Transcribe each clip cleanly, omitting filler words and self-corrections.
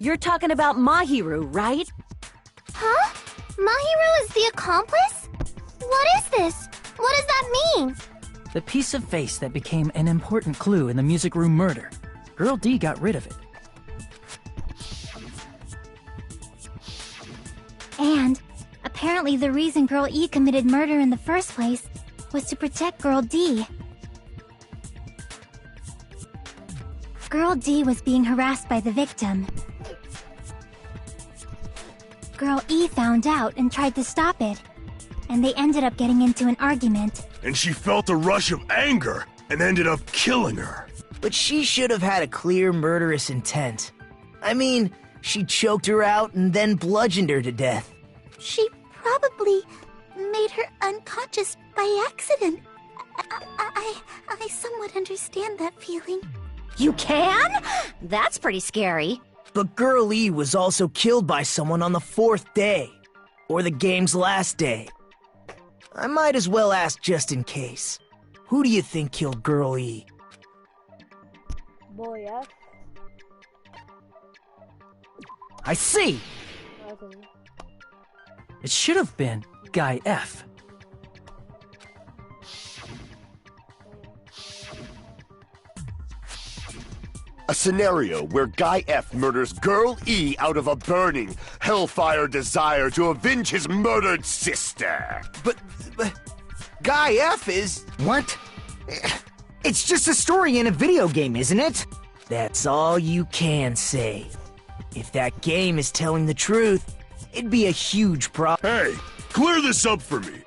You're talking about Mahiru, right? Huh? Mahiru is the accomplice? What is this? What does that mean? The piece of face that became an important clue in the music room murder. Girl D got rid of it. And apparently the reason Girl E committed murder in the first place was to protect Girl D. Girl D was being harassed by the victim. Girl E found out and tried to stop it, and they ended up getting into an argument. And she felt a rush of anger and ended up killing her. But she should have had a clear murderous intent. I mean, she choked her out and then bludgeoned her to death. She probably made her unconscious by accident. I somewhat understand that feeling. You can? That's pretty scary. But Girl E was also killed by someone on the 4th day. Or the game's last day. I might as well ask just in case. Who do you think killed Girl E? Boy F. I see! Okay. It should have been Guy F. A scenario where Guy F murders Girl E out of a burning, hellfire desire to avenge his murdered sister. But Guy F is... What? It's just a story in a video game, isn't it? That's all you can say. If that game is telling the truth, it'd be a huge problem. Hey, clear this up for me.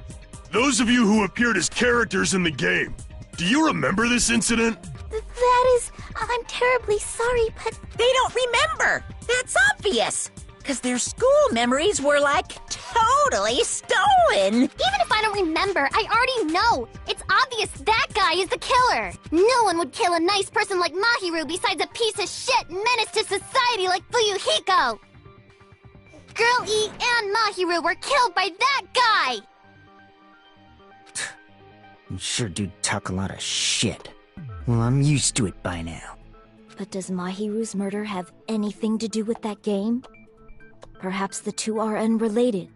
Those of you who appeared as characters in the game, do you remember this incident? That is... I'm terribly sorry, but... They don't remember. That's obvious. Because their school memories were, like, totally stolen. Even if I don't remember, I already know. It's obvious that guy is the killer. No one would kill a nice person like Mahiru besides a piece of shit menace to society like Fuyuhiko. Girl E and Mahiru were killed by that guy. You sure do talk a lot of shit. Well, I'm used to it by now. But does Mahiru's murder have anything to do with that game? Perhaps the two are unrelated.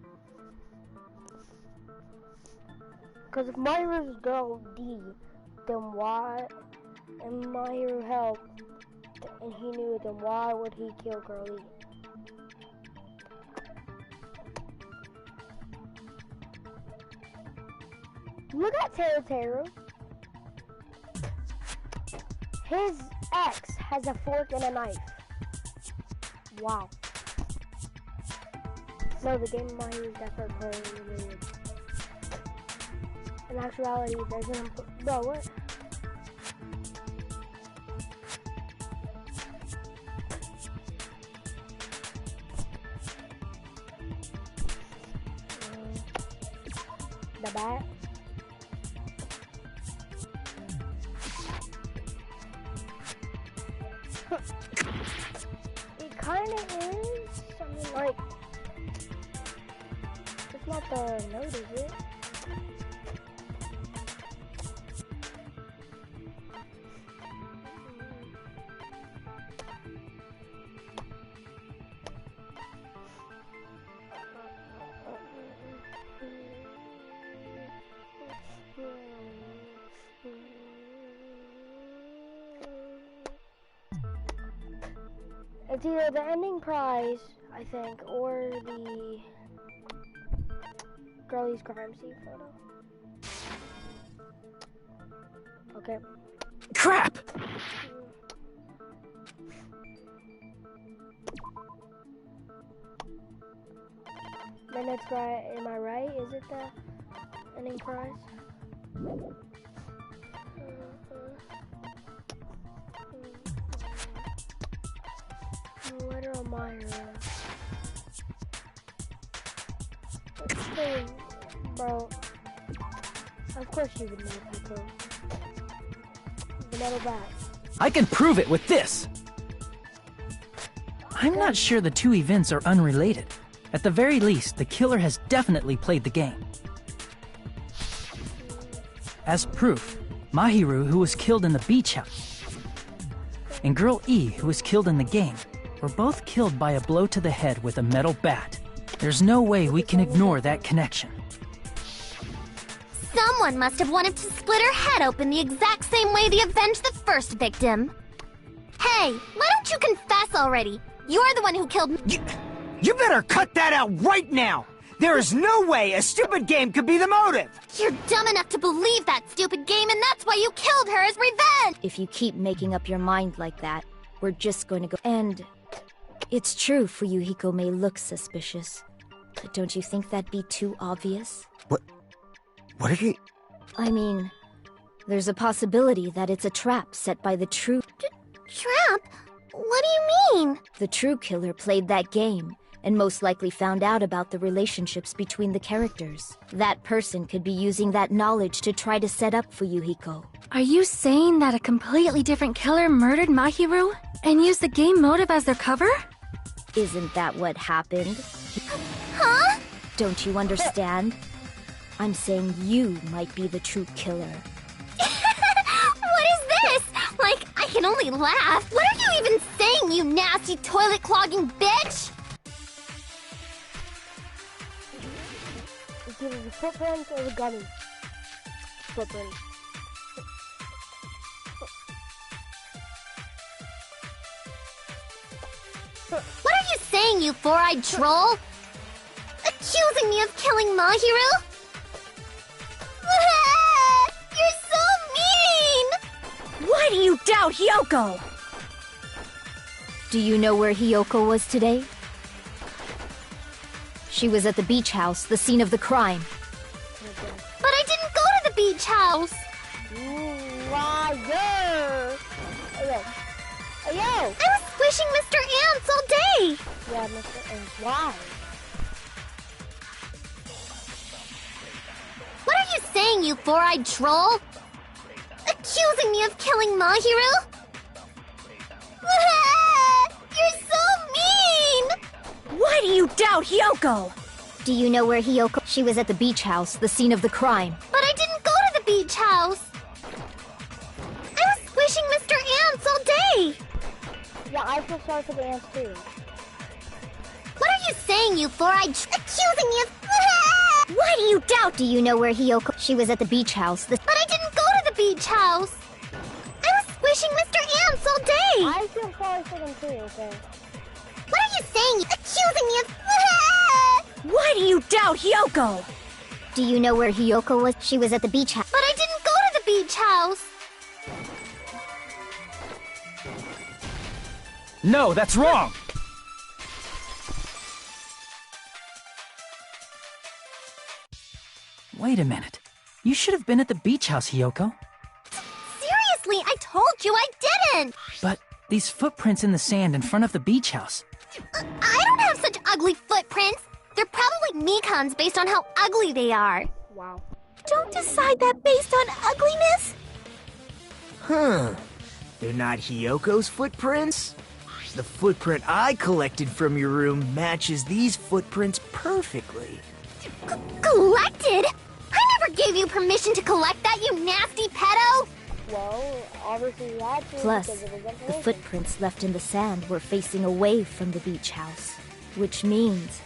Because if Mahiru's Girl D, then why... And Mahiru helped, and he knew it, then why would he kill Girl E? Look at Teru. His ex has a fork and a knife. Wow. No, the game Mahiru is definitely related. In actuality, there's an... Bro, what? The bat? It kinda is. I mean, like, it's not the note, is it? It's either the ending prize, I think, or the Girlie's crime scene photo. Okay. Crap! Then it's right, am I right? Is it the ending prize? Letter of Myra. Bro. Of course you would know, Pico. The metal bat. I can prove it with this! I'm not sure the two events are unrelated. At the very least, the killer has definitely played the game. As proof, Mahiru, who was killed in the beach house, and Girl E, who was killed in the game, were both killed by a blow to the head with a metal bat. There's no way we can ignore that connection. Someone must have wanted to split her head open the exact same way they avenged the first victim. Hey, why don't you confess already? You're the one who killed me. You better cut that out right now! There is no way a stupid game could be the motive! You're dumb enough to believe that stupid game, and that's why you killed her as revenge! If you keep making up your mind like that, we're just going to go. And it's true, Fuyuhiko may look suspicious. But don't you think that'd be too obvious? What are you... I mean, there's a possibility that it's a trap set by the true... Trap? What do you mean? The true killer played that game, and most likely found out about the relationships between the characters. That person could be using that knowledge to try to set up Fuyuhiko. Are you saying that a completely different killer murdered Mahiru and used the game motive as their cover? Isn't that what happened? Huh? Don't you understand? I'm saying you might be the true killer. What is this? Like, I can only laugh. What are you even saying, you nasty toilet-clogging bitch? It's either the footprints or the gunny. Footprints. What are you saying, you four-eyed troll? Accusing me of killing Mahiru? You're so mean! Why do you doubt Hyoko? Do you know where Hyoko was today? She was at the beach house, the scene of the crime. But I didn't go to the beach house! Liar! Hey, yo! I was squishing Mr. Ants all day! Yeah, Mr. And why? What are you saying, you four-eyed troll? Accusing me of killing Mahiru? You're so mean! Why do you doubt Hyoko? Do you know where Hyoko... She was at the beach house, the scene of the crime. But I didn't go to the beach house! I was squishing Mr. Ants all day! Yeah, I feel sorry for the ants too. What are you saying, you four-eyed accusing me of... Why do you doubt? Do you know where Hyoko... She was at the beach house, the... But I didn't go to the beach house! I was squishing Mr. Ants all day! I feel sorry for them too, okay? What are you saying? Accusing me of... Why do you doubt Hyoko? Do you know where Hyoko was? She was at the beach house. But I didn't go to the beach house! No, that's wrong! Wait a minute. You should have been at the beach house, Hyoko. Seriously, I told you I didn't! But these footprints in the sand in front of the beach house. I don't have such ugly footprints! They're probably Mikan's based on how ugly they are. Wow. Don't decide that based on ugliness! Huh. They're not Hyoko's footprints? The footprint I collected from your room matches these footprints perfectly. Collected? I never gave you permission to collect that, you nasty pedo! Well, obviously you had to. Plus, because it was the information. footprints left in the sand were facing away from the beach house. Which means,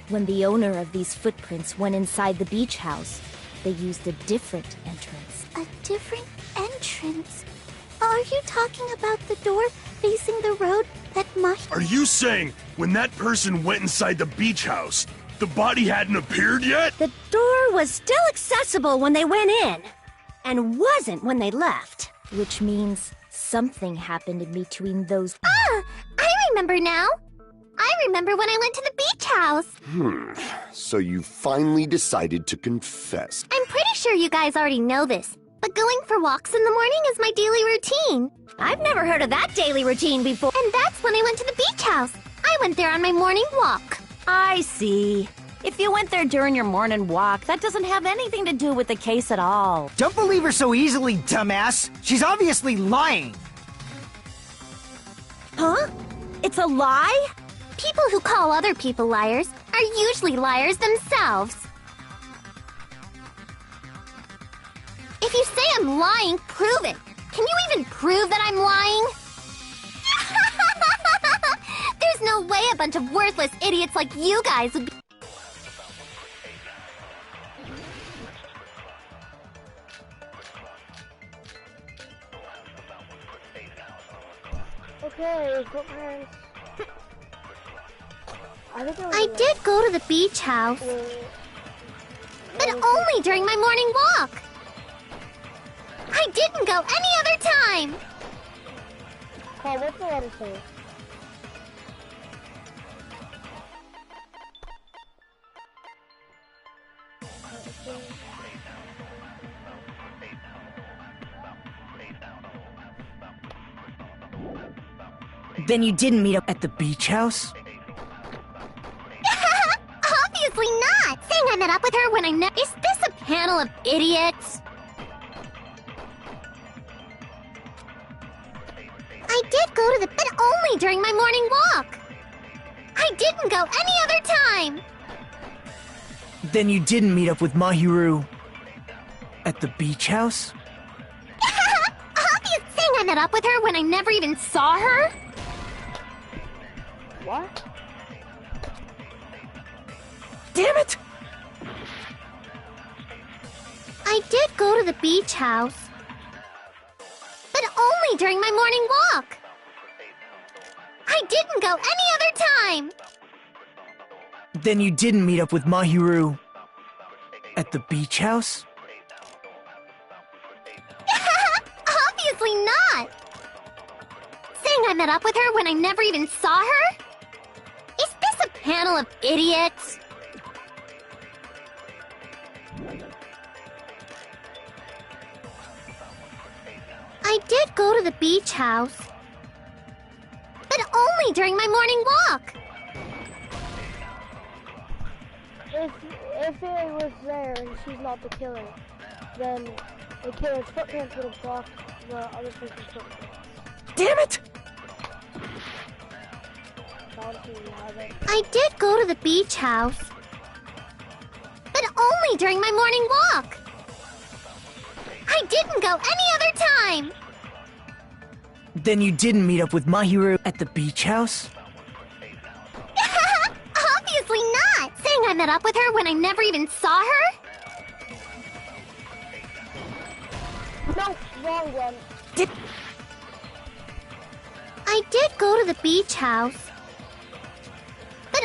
when the owner of these footprints went inside the beach house, they used a different entrance. A different entrance? Are you talking about the door facing the road that Are you saying when that person went inside the beach house, the body hadn't appeared yet? The door was still accessible when they went in, and wasn't when they left. Which means something happened in between those... Ah! I remember now! I remember when I went to the beach house! So you finally decided to confess. I'm pretty sure you guys already know this, but going for walks in the morning is my daily routine. I've never heard of that daily routine before. And that's when I went to the beach house. I went there on my morning walk. I see. If you went there during your morning walk, that doesn't have anything to do with the case at all. Don't believe her so easily, dumbass! She's obviously lying! Huh? It's a lie? People who call other people liars are usually liars themselves. If you say I'm lying, prove it. Can you even prove that I'm lying? no way a bunch of worthless idiots like you guys would be— Okay, footprints. I did go to the beach house, but only during my morning walk. I didn't go any other time. Paul, what's the letter say? Then you didn't meet up at the beach house? Obviously not! Saying I met up with her when I Is this a panel of idiots? I did go to the— but only during my morning walk. I didn't go any other time. Then you didn't meet up with Mahiru at the beach house? Obvious— saying I met up with her when I never even saw her? What? Damn it! I did go to the beach house, but only during my morning walk. I didn't go any other time. Then you didn't meet up with Mahiru at the beach house? Obviously not! Saying I met up with her when I never even saw her? Is this a panel of idiots? I did go to the beach house, but only during my morning walk. If it was there and she's not the killer, then the killer's footprints would have blocked the other person's footprints. Damn it! I did go to the beach house, but only during my morning walk. I didn't go any other time. Then you didn't meet up with Mahiru at the beach house? Obviously not! Saying I met up with her when I never even saw her? No, wrong one. I did go to the beach house, but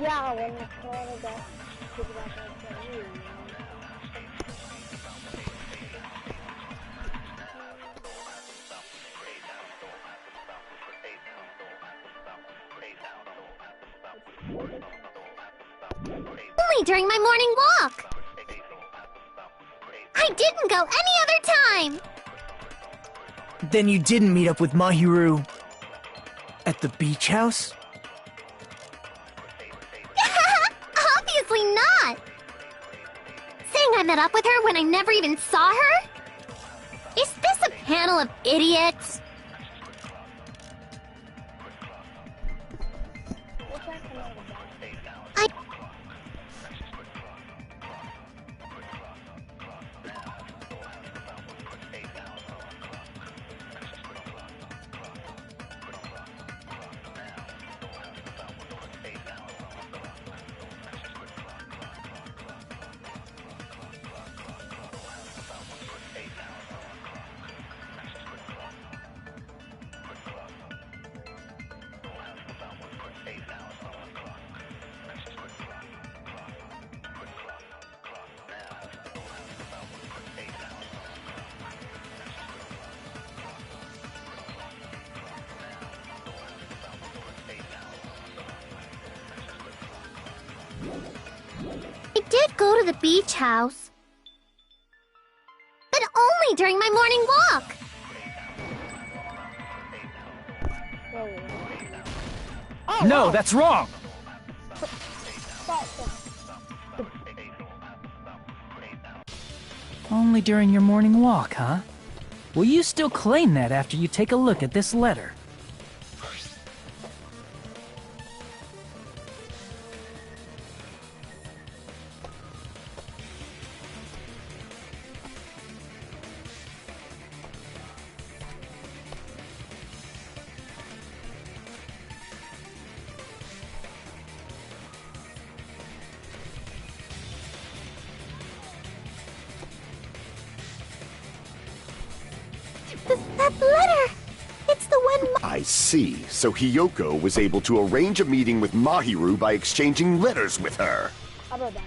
Yeah, when it's kind of got figured out that you. only during my morning walk. I didn't go any other time. Then you didn't meet up with Mahiru at the beach house? Obviously not! Saying I met up with her when I never even saw her? Is this a panel of idiots? did go to the beach house. But only during my morning walk. No, that's wrong! Only during your morning walk, huh? Will you still claim that after you take a look at this letter? That letter! It's the one I see. So Hiyoko was able to arrange a meeting with Mahiru by exchanging letters with her. How about that?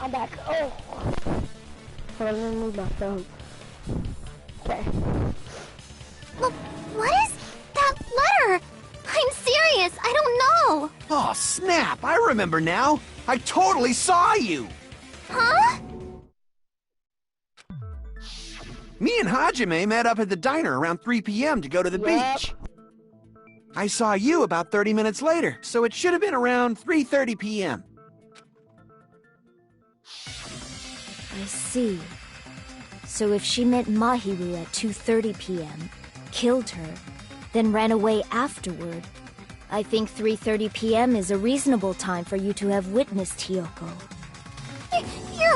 I'm back. Oh! Hold on, let me move my phone. Okay. Look, what is that letter? I'm serious, I don't know. Oh, snap! I remember now! I totally saw you! Huh? Me and Hajime met up at the diner around 3 p.m. to go to the beach. I saw you about 30 minutes later, so it should have been around 3:30 p.m. I see. So if she met Mahiru at 2:30 p.m., killed her, then ran away afterward, I think 3:30 p.m. is a reasonable time for you to have witnessed Hiyoko. You're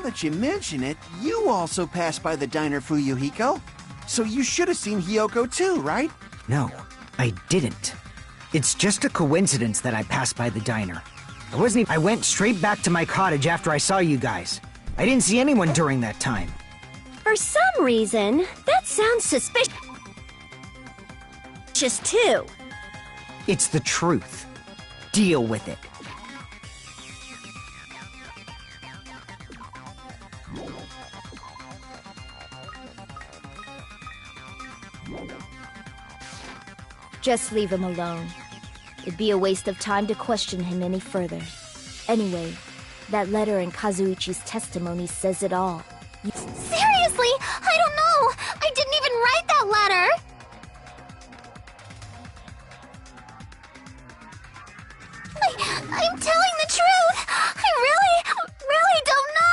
Now that you mention it, you also passed by the diner, Fuyuhiko. So you should have seen Hiyoko too, right? No, I didn't. It's just a coincidence that I passed by the diner. I went straight back to my cottage after I saw you guys. I didn't see anyone during that time. For some reason, that sounds suspicious too. It's the truth. Deal with it. Just leave him alone. It'd be a waste of time to question him any further. Anyway, that letter in Kazuichi's testimony says it all. Seriously? I don't know! I didn't even write that letter! I'm telling the truth! I really don't know!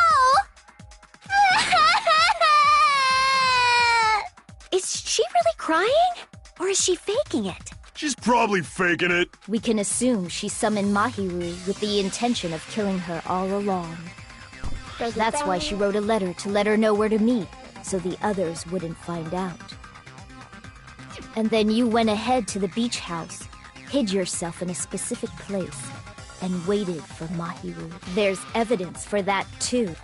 Is she really crying? Or is she faking it? She's probably faking it. We can assume she summoned Mahiru with the intention of killing her all along. That's why she wrote a letter to let her know where to meet, so the others wouldn't find out. And then you went ahead to the beach house, hid yourself in a specific place, and waited for Mahiru. There's evidence for that too.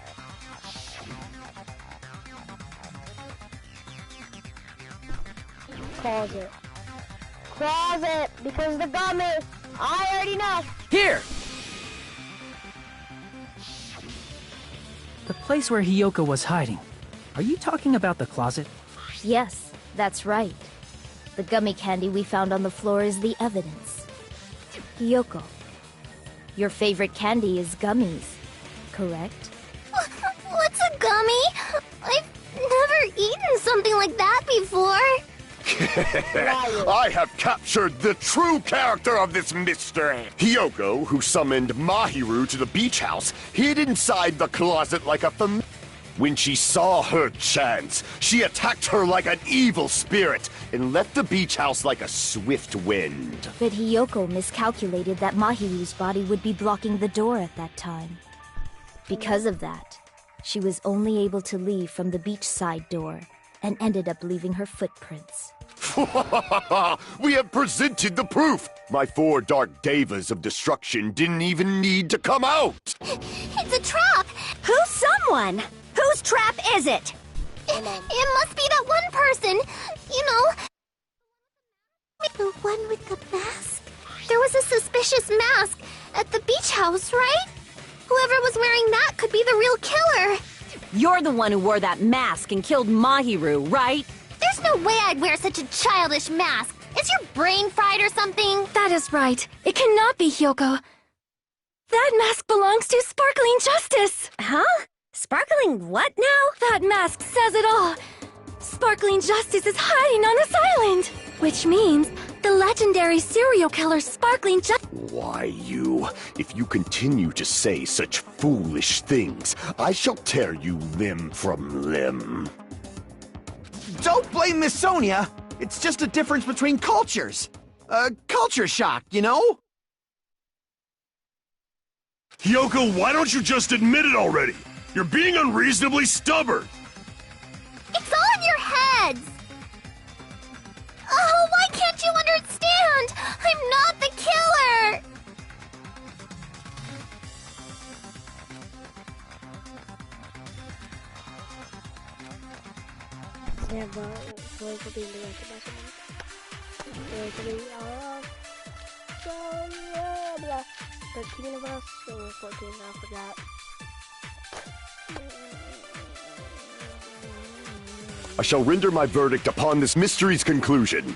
Closet. Closet, because the gummy. I already know. Here! The place where Hiyoko was hiding. Are you talking about the closet? Yes, that's right. The gummy candy we found on the floor is the evidence. Hiyoko, your favorite candy is gummies, correct? What's a gummy? I've never eaten something like that before. I have captured the true character of this mystery. Hiyoko, who summoned Mahiru to the beach house, hid inside the closet like a When she saw her chance, she attacked her like an evil spirit and left the beach house like a swift wind. But Hiyoko miscalculated that Mahiru's body would be blocking the door at that time. Because of that, she was only able to leave from the beachside door and ended up leaving her footprints. We have presented the proof! My 4 dark devas of destruction didn't even need to come out! It's a trap! Who's someone? Whose trap is it? It must be that one person! You know... The one with the mask? There was a suspicious mask at the beach house, right? Whoever was wearing that could be the real killer! You're the one who wore that mask and killed Mahiru, right? There's no way I'd wear such a childish mask! Is your brain fried or something? That is right. It cannot be Hiyoko. That mask belongs to Sparkling Justice! Huh? Sparkling what now? That mask says it all! Sparkling Justice is hiding on this island! Which means the legendary serial killer Sparkling Justice... Why, you? If you continue to say such foolish things, I shall tear you limb from limb. Don't blame Miss Sonia! It's just a difference between cultures. Culture shock, you know? Hiyoko, why don't you just admit it already? You're being unreasonably stubborn! It's all in your heads! Oh, why can't you understand? I'm not the killer! Thirteen of us, so 14, I forgot. I shall render my verdict upon this mystery's conclusion.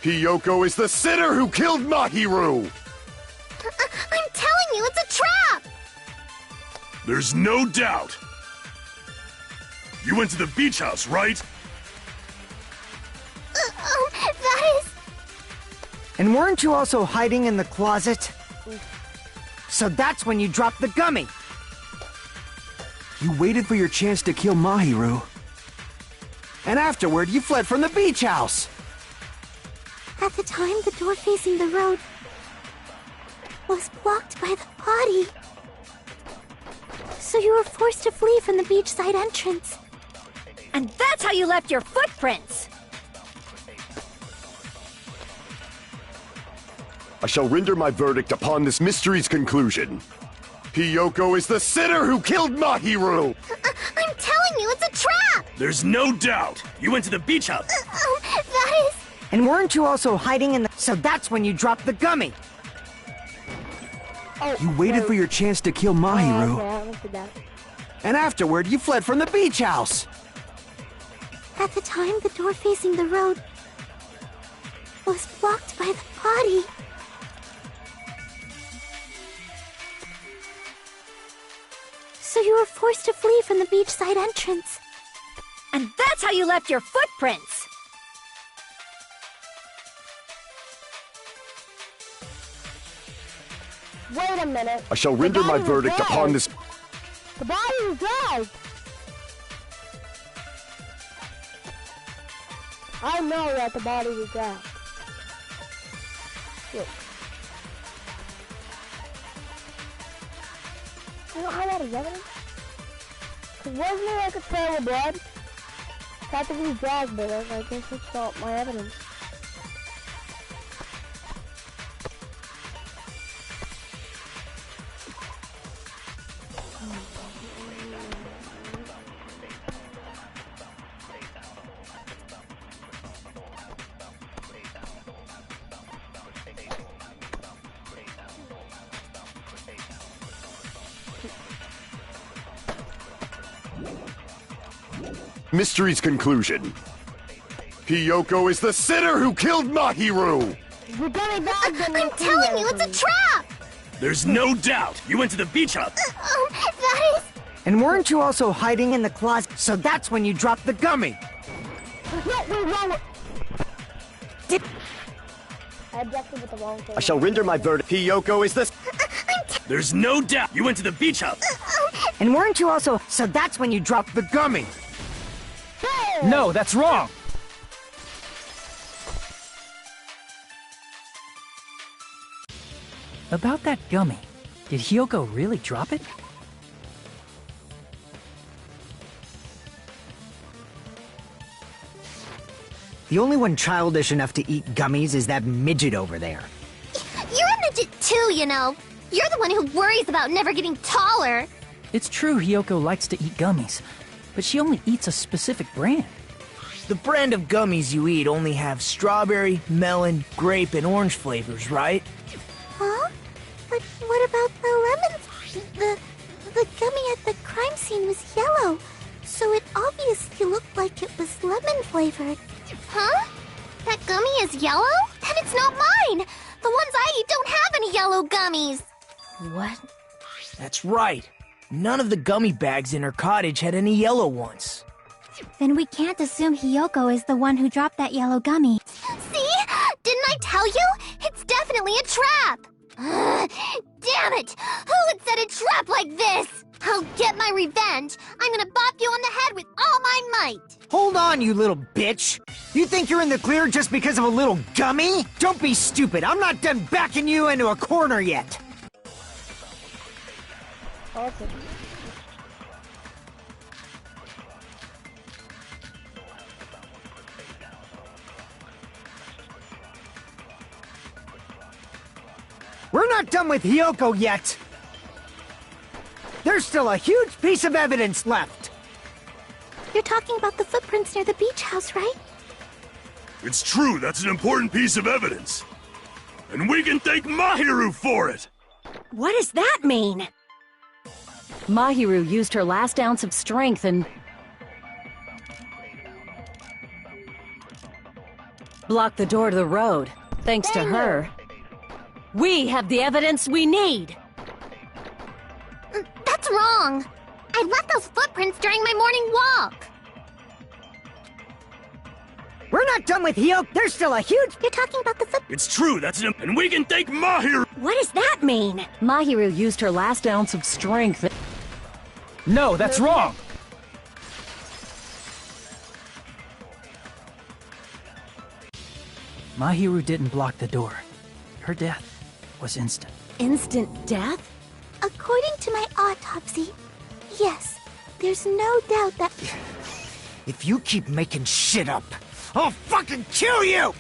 Hiyoko is the sinner who killed Mahiru! I'm telling you, it's a trap! There's no doubt! You went to the beach house, right? That is... And weren't you also hiding in the closet? So that's when you dropped the gummy! You waited for your chance to kill Mahiru. And afterward, you fled from the beach house! At the time, the door facing the road was blocked by the body. So you were forced to flee from the beachside entrance. And that's how you left your footprints! I shall render my verdict upon this mystery's conclusion. Hiyoko is the sinner who killed Mahiru! I'm telling you, it's a trap! There's no doubt! You went to the beach house! That is... And weren't you also hiding in the... So that's when you dropped the gummy! You waited for your chance to kill Mahiru. And afterward, you fled from the beach house! At the time, the door facing the road was blocked by the body. So you were forced to flee from the beachside entrance. And that's how you left your footprints! Wait a minute. I shall render my verdict upon this... The body is dead! I know that the body was dead. Look. You know how that is evidence? Cause wasn't there like a trail of blood? Got to be dragged, but I guess it's not my evidence. Mystery's conclusion. Hiyoko is the sinner who killed Mahiru! The gummy bag didn't I'm telling you, it's a trap! There's no doubt! You went to the beach house! That is... And weren't you also hiding in the closet? So that's when you dropped the gummy! I objected with the wrong thing. I shall render my verdict. Hiyoko is the... There's no doubt! You went to the beach house! And weren't you also... So that's when you dropped the gummy! No, that's wrong! About that gummy, did Hiyoko really drop it? The only one childish enough to eat gummies is that midget over there. You're a midget too, you know. You're the one who worries about never getting taller. It's true Hiyoko likes to eat gummies, but she only eats a specific brand. The brand of gummies you eat only have strawberry, melon, grape, and orange flavors, right? Huh? But what about the lemon? The gummy at the crime scene was yellow, so it obviously looked like it was lemon flavored. Huh? That gummy is yellow? Then it's not mine! The ones I eat don't have any yellow gummies! What? That's right. None of the gummy bags in her cottage had any yellow ones. Then we can't assume Hiyoko is the one who dropped that yellow gummy. See? Didn't I tell you? It's definitely a trap! Damn it! Who would set a trap like this? I'll get my revenge! I'm gonna bop you on the head with all my might! Hold on, you little bitch! You think you're in the clear just because of a little gummy? Don't be stupid, I'm not done backing you into a corner yet! Awesome. We're not done with Hiyoko yet! There's still a huge piece of evidence left! You're talking about the footprints near the beach house, right? It's true, that's an important piece of evidence. And we can thank Mahiru for it! What does that mean? Mahiru used her last ounce of strength and blocked the door to the road. Thanks to her, we have the evidence we need! That's wrong! I left those footprints during my morning walk! We're not done with Hiyoko! There's still a huge... You're talking about the It's true, that's an... And we can thank Mahiru! What does that mean? Mahiru used her last ounce of strength. No, that's wrong! Mahiru didn't block the door. Her death was instant. Instant death? According to my autopsy, Yes, there's no doubt that... If you keep making shit up, I'll fucking kill you!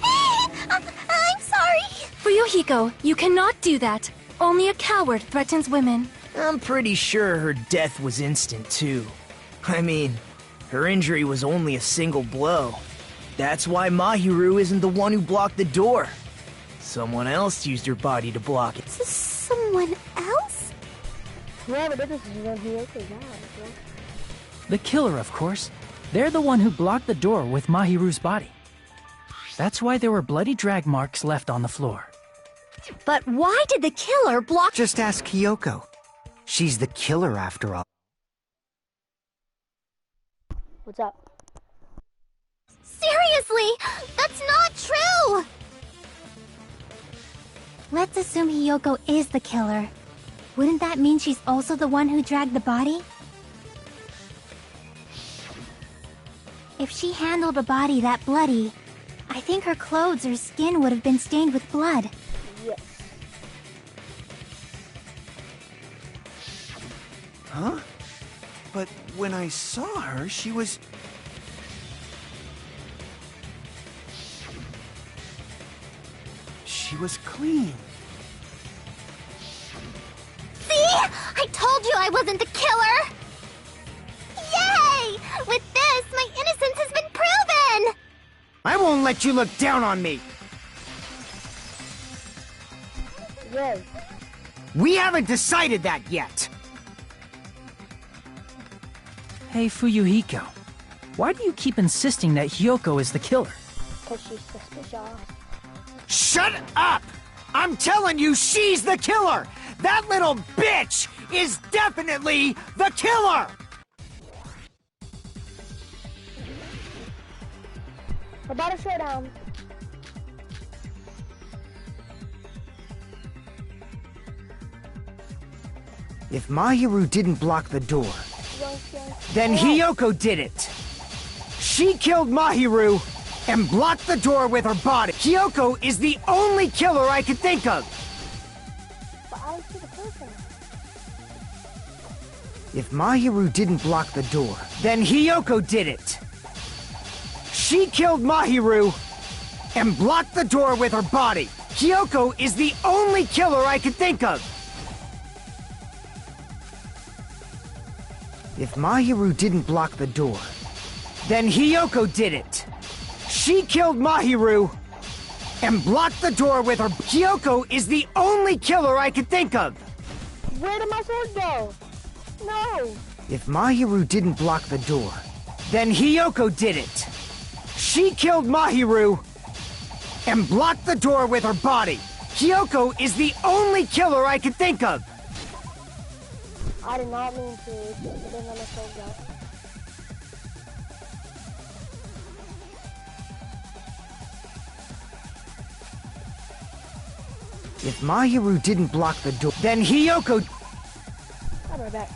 I'm sorry! Fuyuhiko, you cannot do that. Only a coward threatens women. I'm pretty sure her death was instant, too. I mean, her injury was only a single blow. That's why Mahiru isn't the one who blocked the door. Someone else used her body to block it. Someone else? Yeah, but this is when Hiyoko died, right? The killer, of course. They're the one who blocked the door with Mahiru's body. That's why there were bloody drag marks left on the floor. But why did the killer block— Just ask Hiyoko. She's the killer after all. What's up? Seriously! That's not true! Let's assume Hiyoko is the killer. Wouldn't that mean she's also the one who dragged the body? If she handled a body that bloody, I think her clothes or skin would have been stained with blood. Yes. Huh? But when I saw her, she was... She was clean. See? I told you I wasn't the killer! Yay! With this, my innocence has been proven! I won't let you look down on me! Yay. We haven't decided that yet! Hey, Fuyuhiko. Why do you keep insisting that Hiyoko is the killer? Because she's suspicious. Shut up! I'm telling you, she's the killer! That little bitch is definitely the killer! About a showdown. If Mahiru didn't block the door, Yoink. then Hiyoko did it. She killed Mahiru and blocked the door with her body. Hiyoko is the only killer I could think of. But I don't see the person. If Mahiru didn't block the door, then Hiyoko did it. She killed Mahiru and blocked the door with her body. Hiyoko is the only killer I could think of. If Mahiru didn't block the door, then Hiyoko did it. She killed Mahiru and blocked the door with her... Hiyoko is the only killer I could think of. Where did my sword go? No! If Mahiru didn't block the door, then Hiyoko did it. She killed Mahiru and blocked the door with her body. Hiyoko is the only killer I could think of. I did not mean to. But then my sword go. If Mahiru didn't block the door, then Hiyoko... I'll be right back.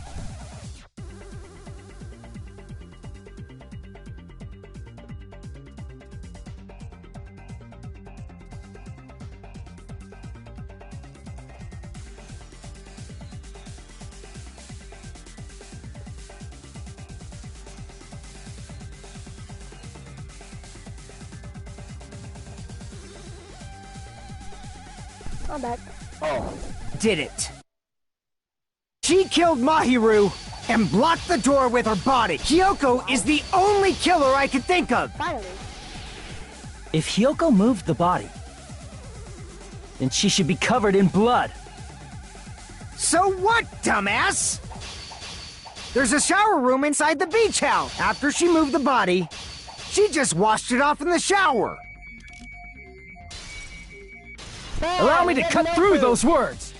I'm back. Oh. did it. She killed Mahiru and blocked the door with her body. Hiyoko is the only killer I could think of. Finally. If Hiyoko moved the body, then she should be covered in blood. So what, dumbass? There's a shower room inside the beach house. After she moved the body, she just washed it off in the shower. Allow me to cut through those words!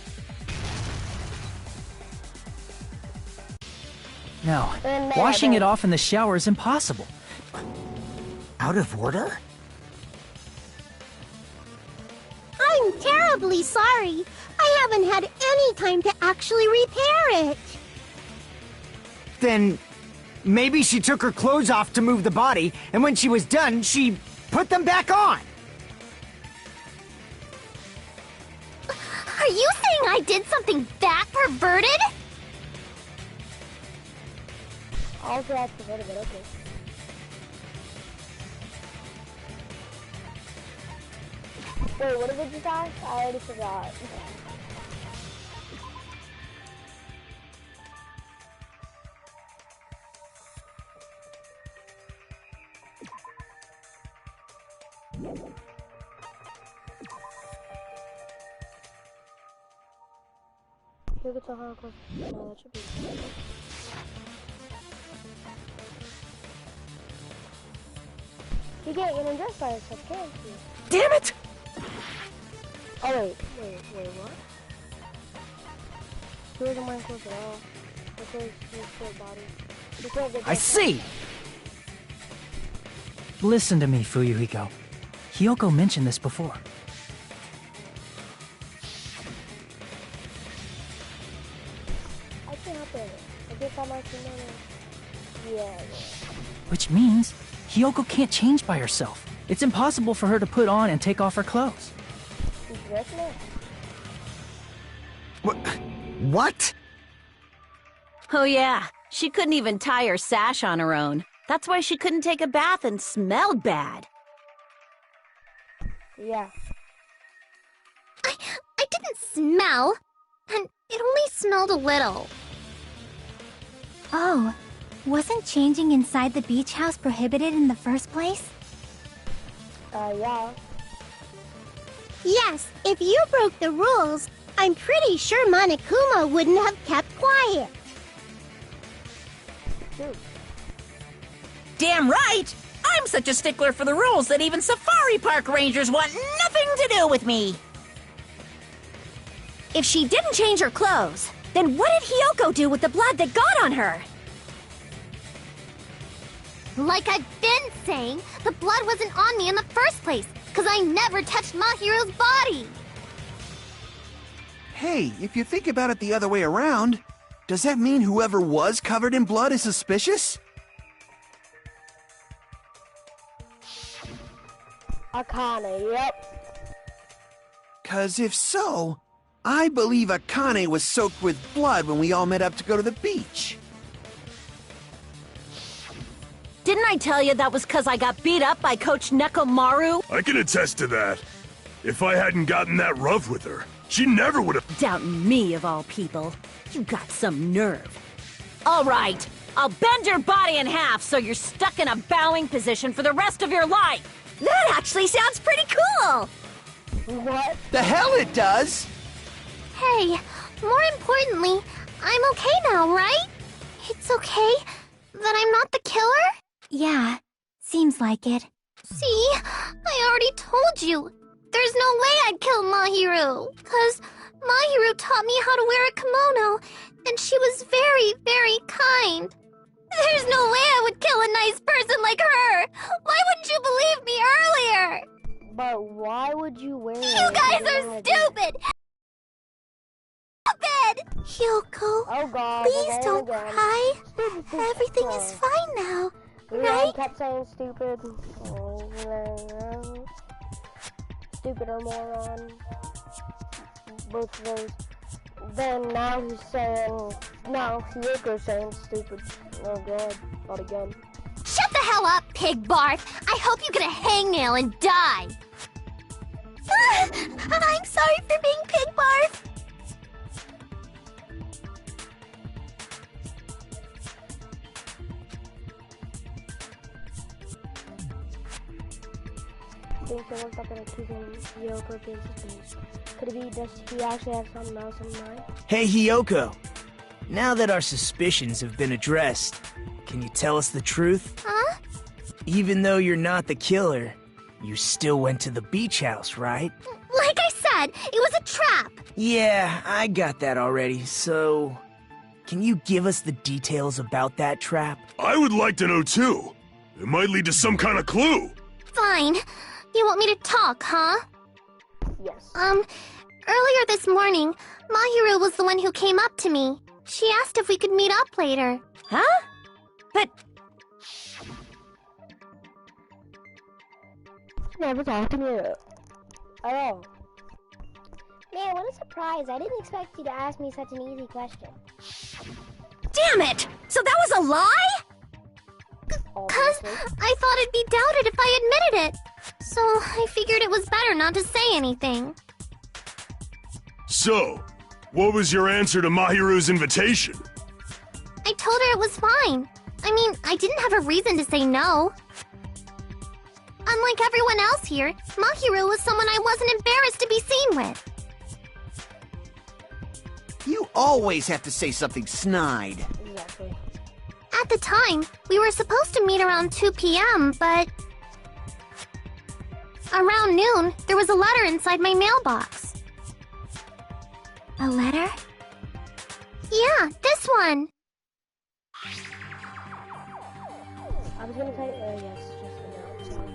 No, washing it off in the shower is impossible. Out of order? I'm terribly sorry. I haven't had any time to actually repair it. Then maybe she took her clothes off to move the body, and when she was done, she put them back on. Are you saying I did something that perverted? Also, that's a little bit okay. Wait, what did we just ask? I already forgot. Look at the hardcore. No, that should be. You can't get undressed by yourself, can't you? Damn it! Oh wait, what? He wasn't wearing clothes at all. Because his full body. You can't get I see! Listen to me, Fuyuhiko. Hiyoko mentioned this before. I can't help it. I guess I might kimono. Yeah. Which means Hiyoko can't change by herself. It's impossible for her to put on and take off her clothes. She's dressed now. What? Oh yeah, she couldn't even tie her sash on her own. That's why she couldn't take a bath and smelled bad. Yeah. I didn't smell. And it only smelled a little. Oh, wasn't changing inside the beach house prohibited in the first place? Yeah. Yes, if you broke the rules, I'm pretty sure Monokuma wouldn't have kept quiet. Damn right! I'm such a stickler for the rules that even safari park rangers want nothing to do with me! If she didn't change her clothes, then what did Hiyoko do with the blood that got on her? Like I've been saying, the blood wasn't on me in the first place, because I never touched Mahiru's body! Hey, if you think about it the other way around, does that mean whoever was covered in blood is suspicious? Akane, yep. 'Cause if so, I believe Akane was soaked with blood when we all met up to go to the beach. Didn't I tell you that was because I got beat up by Coach Nekomaru? I can attest to that. If I hadn't gotten that rough with her, she never would have— Doubting me, of all people. You got some nerve. All right, I'll bend your body in half so you're stuck in a bowing position for the rest of your life. That actually sounds pretty cool! What? The hell it does! Hey, more importantly, I'm okay now, right? It's okay that I'm not the killer? Yeah, seems like it. See, I already told you. There's no way I'd kill Mahiru, 'cause Mahiru taught me how to wear a kimono, and she was very, very kind. There's no way I would kill a nice person like her! Why wouldn't you believe me earlier? But why would you wear it? You guys are stupid! Stupid! Hiyoko, Oh god. please don't again. cry. Stupid. Everything is fine now, Leon right? kept saying stupid. Stupid or moron. Both of those. Then now he's saying, now Hiyoko's saying stupid. Oh god, not again. Shut the hell up, pig barf! I hope you get a hangnail and die! I'm sorry for being pig barf. Think someone's not gonna keep him Hiyoko being suspicious. Could it be does he actually have something else in mind? Hey, Hiyoko. Now that our suspicions have been addressed, can you tell us the truth? Huh? Even though you're not the killer, you still went to the beach house, right? Like I said, it was a trap! Yeah, I got that already, so... Can you give us the details about that trap? I would like to know too. It might lead to some kind of clue. Fine. You want me to talk, huh? Yes. Earlier this morning, Mahiru was the one who came up to me. She asked if we could meet up later. Huh? But Never talked to me at all. Man, what a surprise. I didn't expect you to ask me such an easy question. damn it! So that was a lie? 'Cause I thought it'd be doubted if I admitted it. So I figured it was better not to say anything. So, what was your answer to Mahiru's invitation? I told her it was fine. I mean, I didn't have a reason to say no. Unlike everyone else here, Mahiru was someone I wasn't embarrassed to be seen with. You always have to say something snide. Exactly. At the time, we were supposed to meet around 2 p.m., but... around noon, there was a letter inside my mailbox. A letter? Yeah, this one. I was gonna type, yes, just a note, sorry.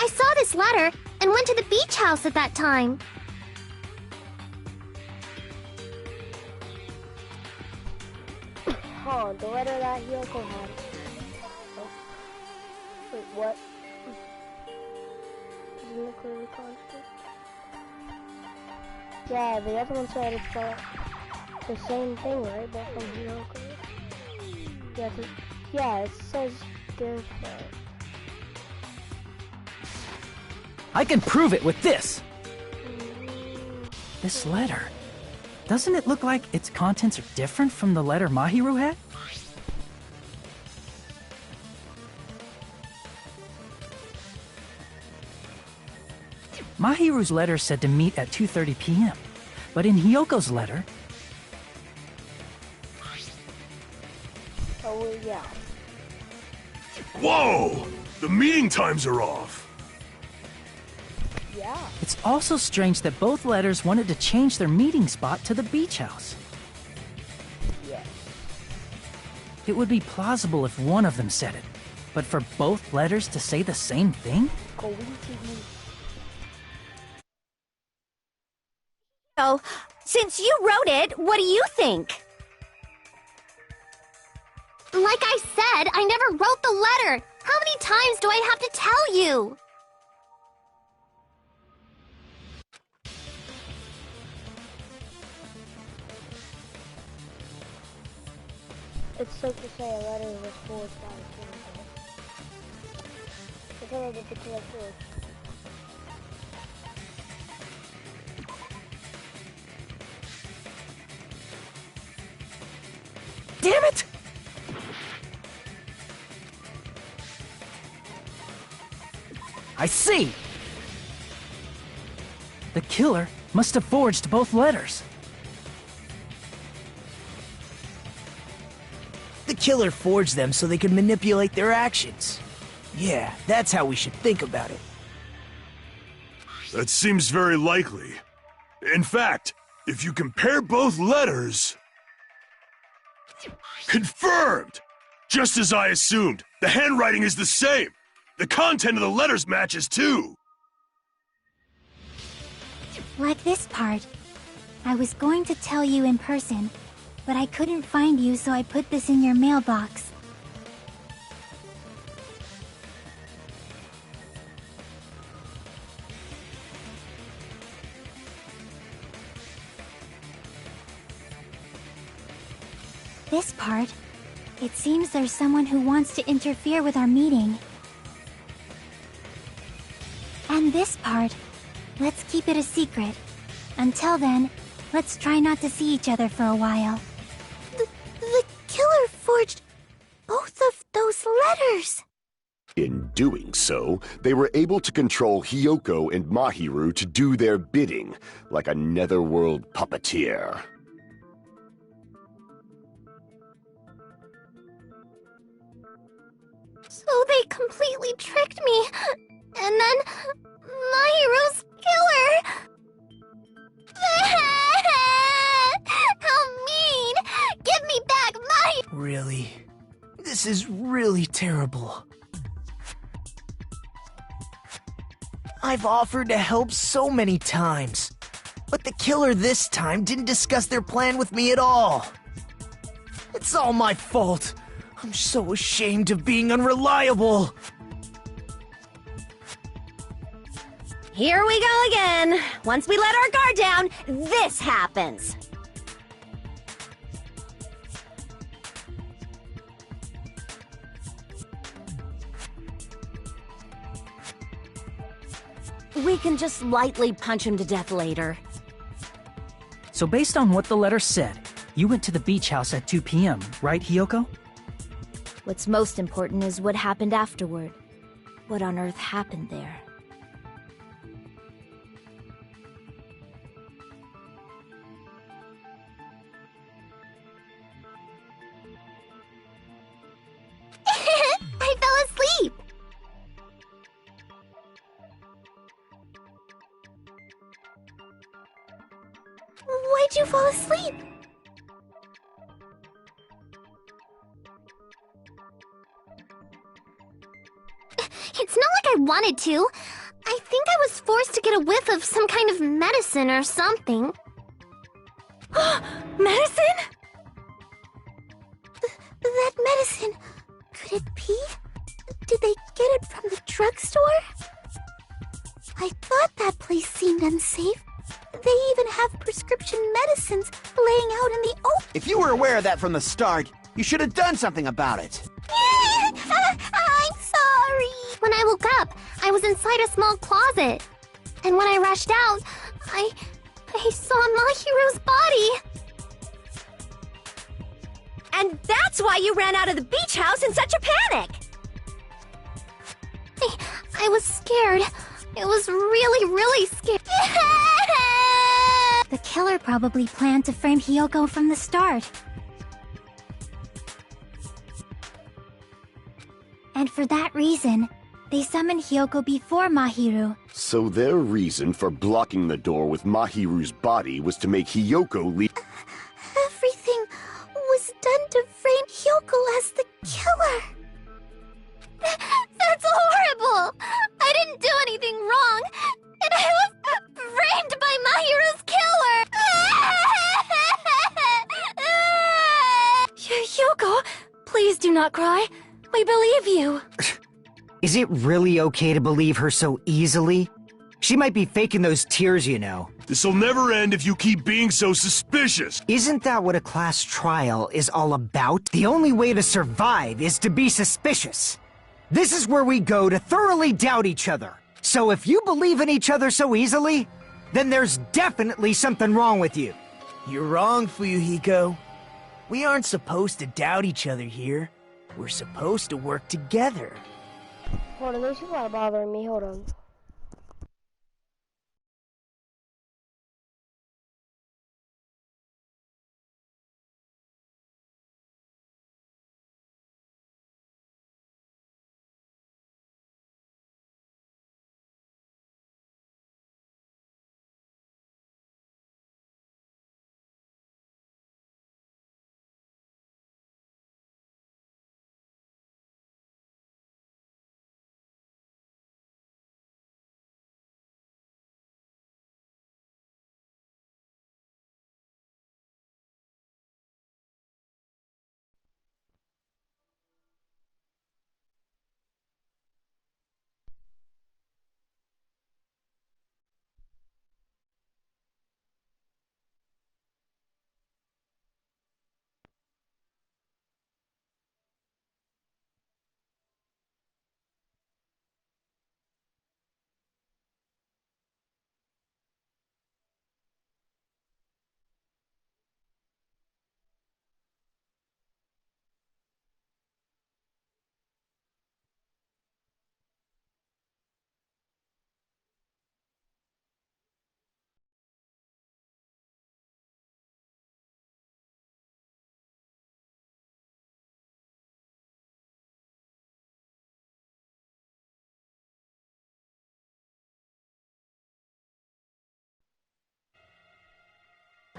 I saw this letter and went to the beach house at that time. Oh, the letter that Hyoko had. Oh. Wait, what? Isn't it clearly constant? Yeah, the other one said it's the same thing, right? But from Hyoko. Yeah, it says different. I can prove it with this! This letter. Doesn't it look like its contents are different from the letter Mahiru had? Mahiru's letter said to meet at 2:30 p.m., but in Hyoko's letter... Oh, yeah. Whoa! The meeting times are off! Yeah. It's also strange that both letters wanted to change their meeting spot to the beach house. Yes. It would be plausible if one of them said it, but for both letters to say the same thing? So, since you wrote it, what do you think? Like I said, I never wrote the letter. How many times do I have to tell you? It's safe to say a letter was forged by a human. It's all about the correct forge. Damn it! I see! The killer must have forged both letters. The killer forged them so they could manipulate their actions. Yeah, that's how we should think about it. That seems very likely. In fact, if you compare both letters... Confirmed! Just as I assumed, the handwriting is the same. The content of the letters matches too. Like this part. I was going to tell you in person, but I couldn't find you, so I put this in your mailbox. This part. It seems there's someone who wants to interfere with our meeting. And this part. Let's keep it a secret. Until then, let's try not to see each other for a while. The killer forged both of those letters! In doing so, they were able to control Hyoko and Mahiru to do their bidding, like a netherworld puppeteer. So they completely tricked me. And then... Mahiru's killer! How mean! Give me back my... Really? This is really terrible. I've offered to help so many times, but the killer this time didn't discuss their plan with me at all. It's all my fault. I'm so ashamed of being unreliable. Here we go again. Once we let our guard down, this happens. We can just lightly punch him to death later. So based on what the letter said, you went to the beach house at 2 p.m., right, Hiyoko? What's most important is what happened afterward. What on earth happened there? I fell asleep! Why'd you fall asleep? It's not like I wanted to. I think I was forced to get a whiff of some kind of medicine or something. Medicine? That medicine, could it be? Did they get it from the drugstore? I thought that place seemed unsafe. They even have prescription medicines laying out in the open. If you were aware of that from the start, you should have done something about it. I'm sorry. When I woke up, I was inside a small closet. And when I rushed out, I saw Mahiru's body. And that's why you ran out of the beach house in such a panic! I was scared. It was really scared. The killer probably planned to frame Hiyoko from the start. And for that reason, they summoned Hiyoko before Mahiru. So their reason for blocking the door with Mahiru's body was to make Hiyoko leave. Everything was done to frame Hiyoko as the killer. That's horrible! I didn't do anything wrong, and I was framed by Mahiru's killer! Hiyoko, please do not cry. We believe you. Is it really okay to believe her so easily? She might be faking those tears, you know. This'll never end if you keep being so suspicious. Isn't that what a class trial is all about? The only way to survive is to be suspicious. This is where we go to thoroughly doubt each other. So if you believe in each other so easily, then there's definitely something wrong with you. You're wrong, Fuyuhiko. We aren't supposed to doubt each other here. We're supposed to work together. Hold on, these people are bothering me. Hold on.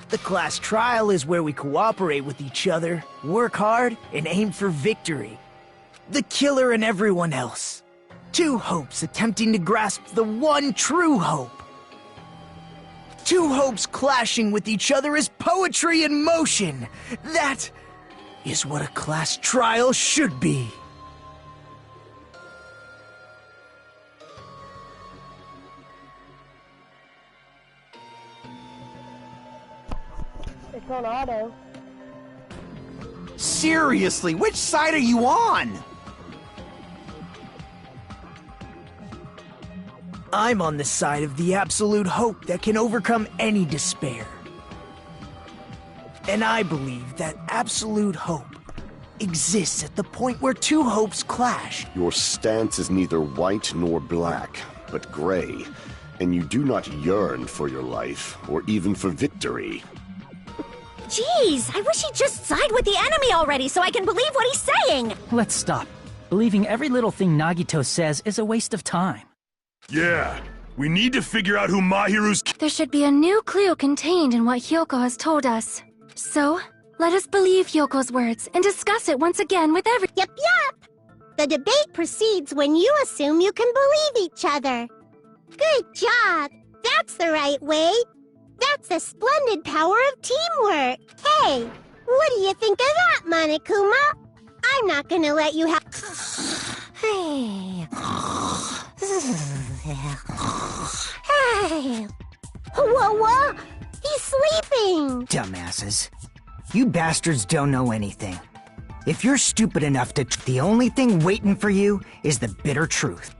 The class trial is where we cooperate with each other, work hard, and aim for victory. The killer and everyone else. Two hopes attempting to grasp the one true hope. Two hopes clashing with each other is poetry in motion. That is what a class trial should be. It's on auto. Seriously, which side are you on? I'm on the side of the absolute hope that can overcome any despair. And I believe that absolute hope exists at the point where two hopes clash. Your stance is neither white nor black, but gray, and you do not yearn for your life, or even for victory. Jeez, I wish he'd just side with the enemy already so I can believe what he's saying! Let's stop. Believing every little thing Nagito says is a waste of time. Yeah, we need to figure out who Mahiru's... There should be a new clue contained in what Hyoko has told us. So, let us believe Hyoko's words and discuss it once again with every— Yup. The debate proceeds when you assume you can believe each other. Good job. That's the right way. That's the splendid power of teamwork. Hey, what do you think of that, Monokuma? I'm not gonna let you have... Hey. Whoa. He's sleeping. Dumbasses. You bastards don't know anything. If you're stupid enough to... The only thing waiting for you is the bitter truth.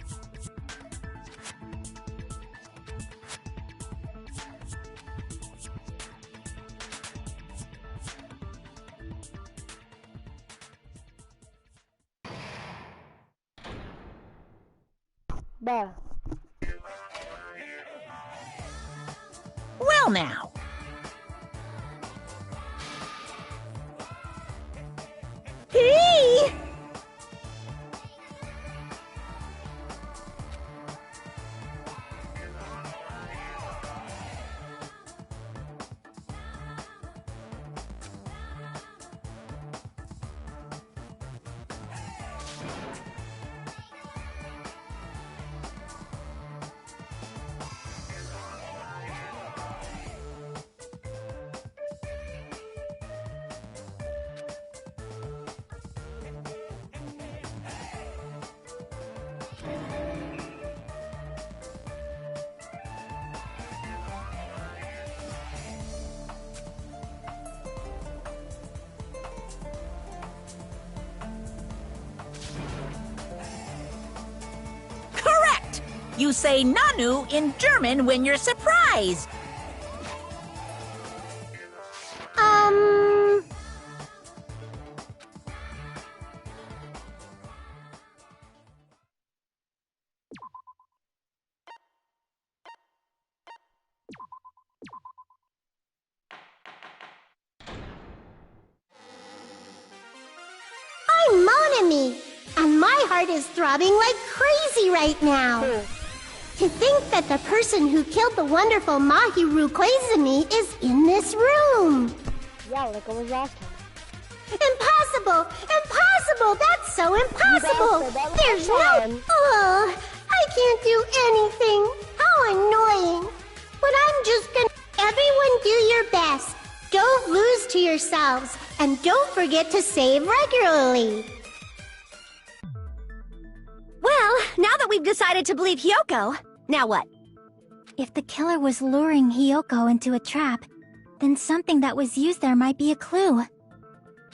Bah. Well now. Hey! You say Nanu in German when you're surprised. I'm Monami, and my heart is throbbing like crazy right now. To think that the person who killed the wonderful Mahiru Koizumi is in this room. Yeah, like it was last time. Impossible! Impossible! That's so impossible! There's no... Oh, I can't do anything. How annoying. But I'm just gonna... Everyone do your best. Don't lose to yourselves. And don't forget to save regularly. Well, now that we've decided to believe Hyoko, now what? If the killer was luring Hyoko into a trap, then something that was used there might be a clue.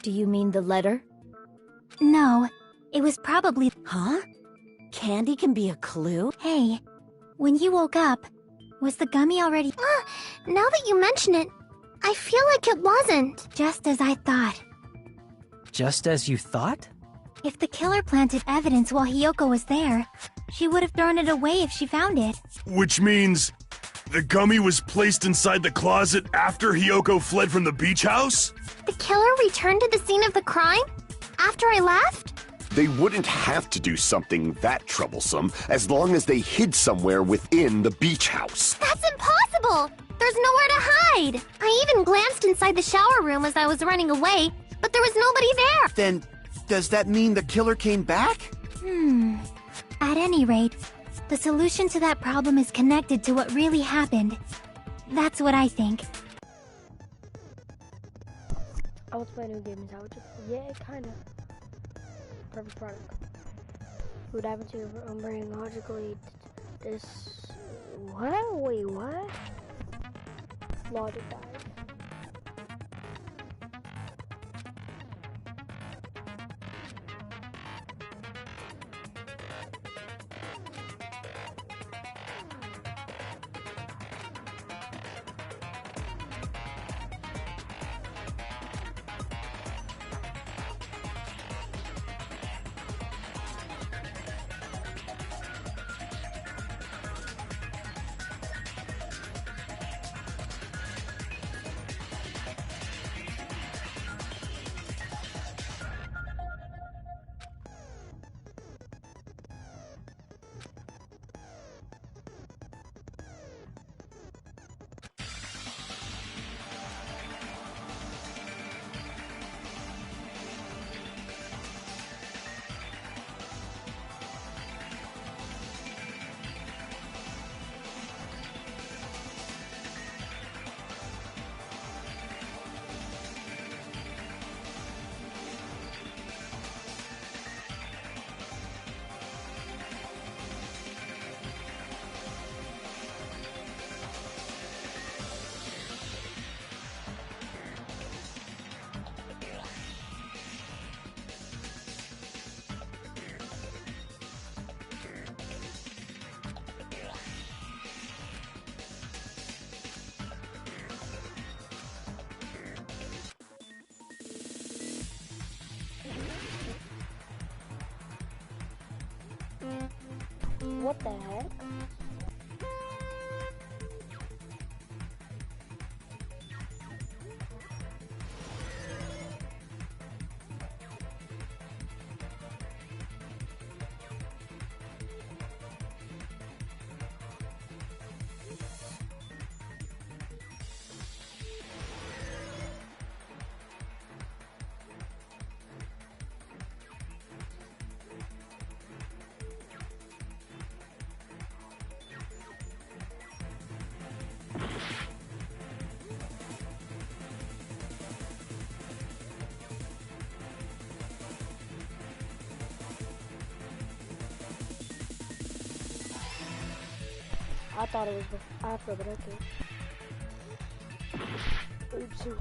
Do you mean the letter? No, it was probably... Huh? Candy can be a clue? Hey, when you woke up, was the gummy already... Now that you mention it, I feel like it wasn't. Just as I thought. Just as you thought? If the killer planted evidence while Hyoko was there, she would have thrown it away if she found it. Which means the gummy was placed inside the closet after Hyoko fled from the beach house? The killer returned to the scene of the crime? After I left? They wouldn't have to do something that troublesome as long as they hid somewhere within the beach house. That's impossible! There's nowhere to hide! I even glanced inside the shower room as I was running away, but there was nobody there! Then, does that mean the killer came back? At any rate, the solution to that problem is connected to what really happened. That's what I think. I was playing new games. I was just, yeah, kinda. Perfect product. Would happen to your brain logically? This. What? Wait, what? Logic dies. What the heck? I thought it was after, but okay. Oopsie.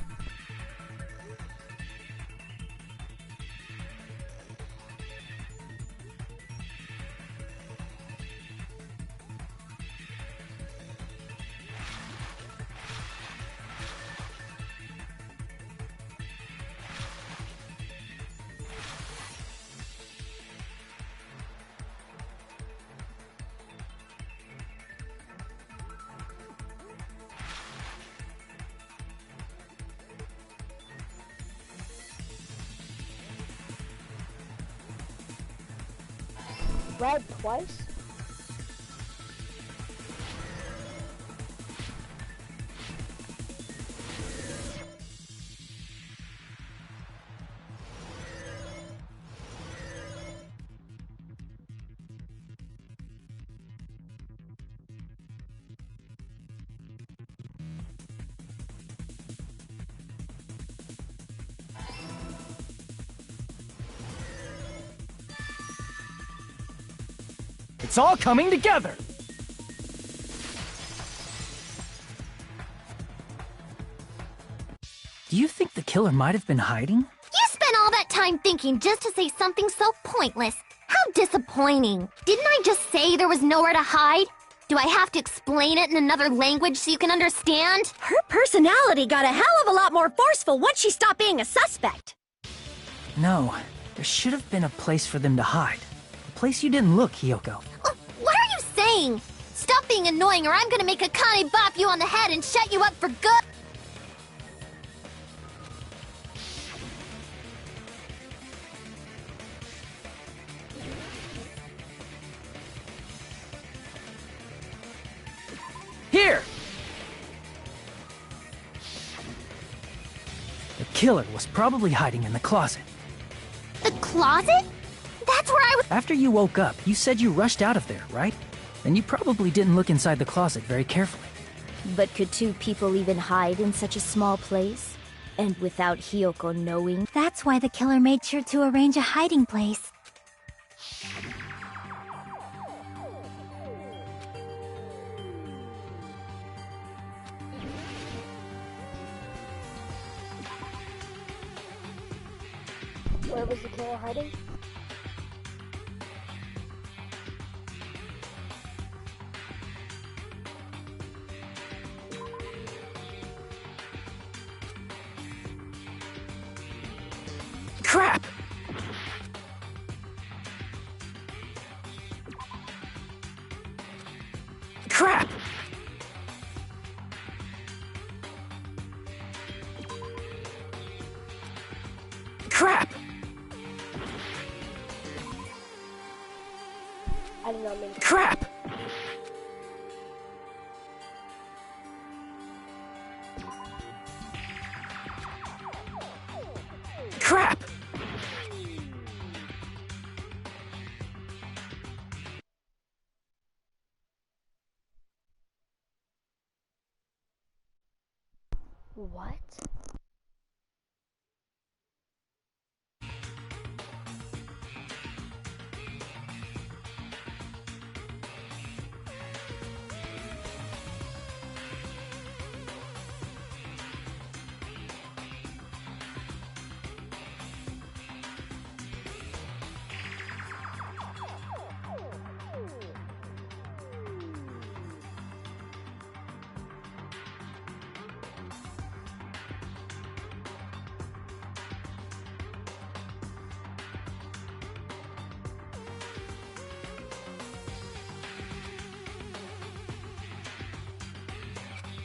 Red twice? It's all coming together! Do you think the killer might have been hiding? You spent all that time thinking just to say something so pointless. How disappointing. Didn't I just say there was nowhere to hide? Do I have to explain it in another language so you can understand? Her personality got a hell of a lot more forceful once she stopped being a suspect. No, there should have been a place for them to hide. A place you didn't look, Hiyoko. What are you saying? Stop being annoying or I'm gonna make Akane bop you on the head and shut you up for good! Here! The killer was probably hiding in the closet. The closet? That's where I was— After you woke up, you said you rushed out of there, right? And you probably didn't look inside the closet very carefully. But could two people even hide in such a small place? And without Hiyoko knowing? That's why the killer made sure to arrange a hiding place. Where was the killer hiding? Crap! Crap! Crap! I did not mean to. Crap! Crap! What?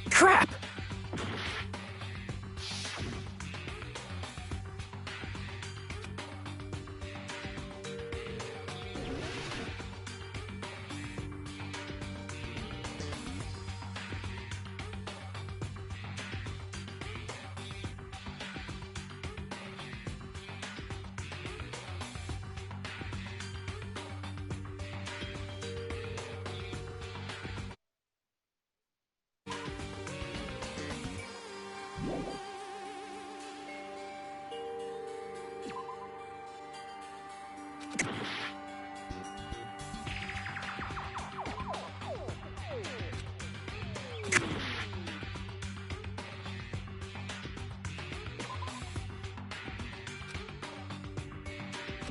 Crap!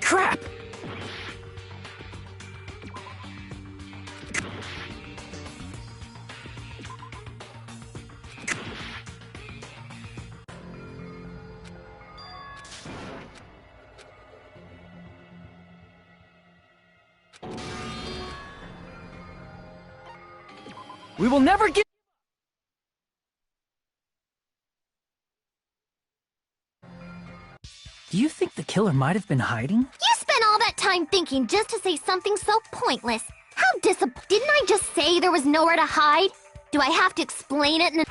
Crap! We will never give— Do you think the killer might have been hiding? You spent all that time thinking just to say something so pointless. How Didn't I just say there was nowhere to hide? Do I have to explain it in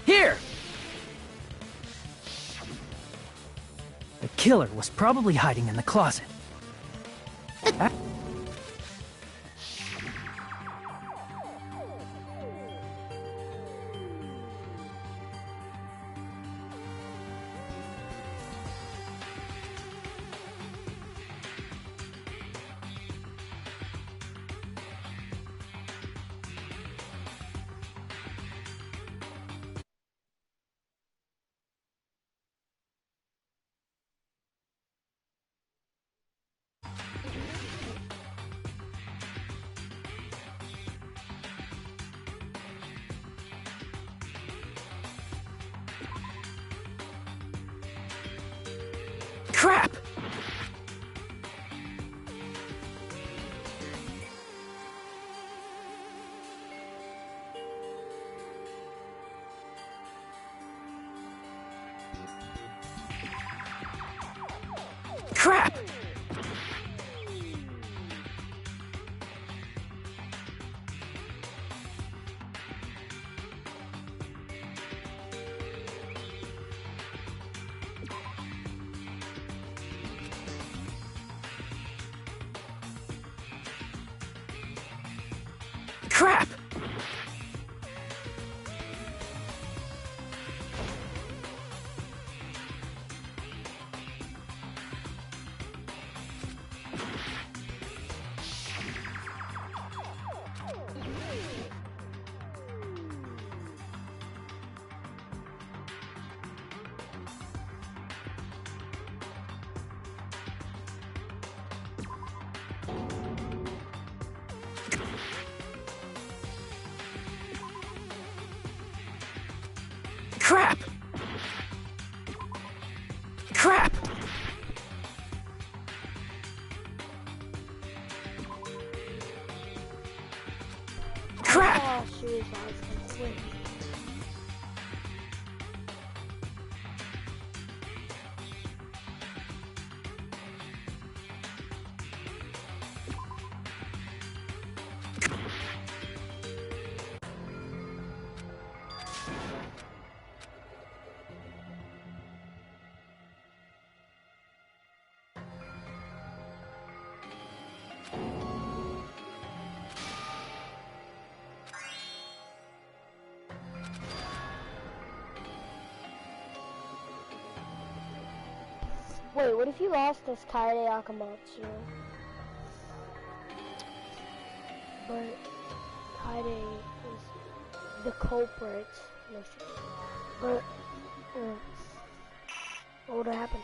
Here! The killer was probably hiding in the closet. Crap! Crap! Crap! Crap! Crap! Crap! Oh, shoot, I was complete. Wait, what if you lost this Kaede Akamatsu? But Kaede is the culprit. No shit. But what would have happened?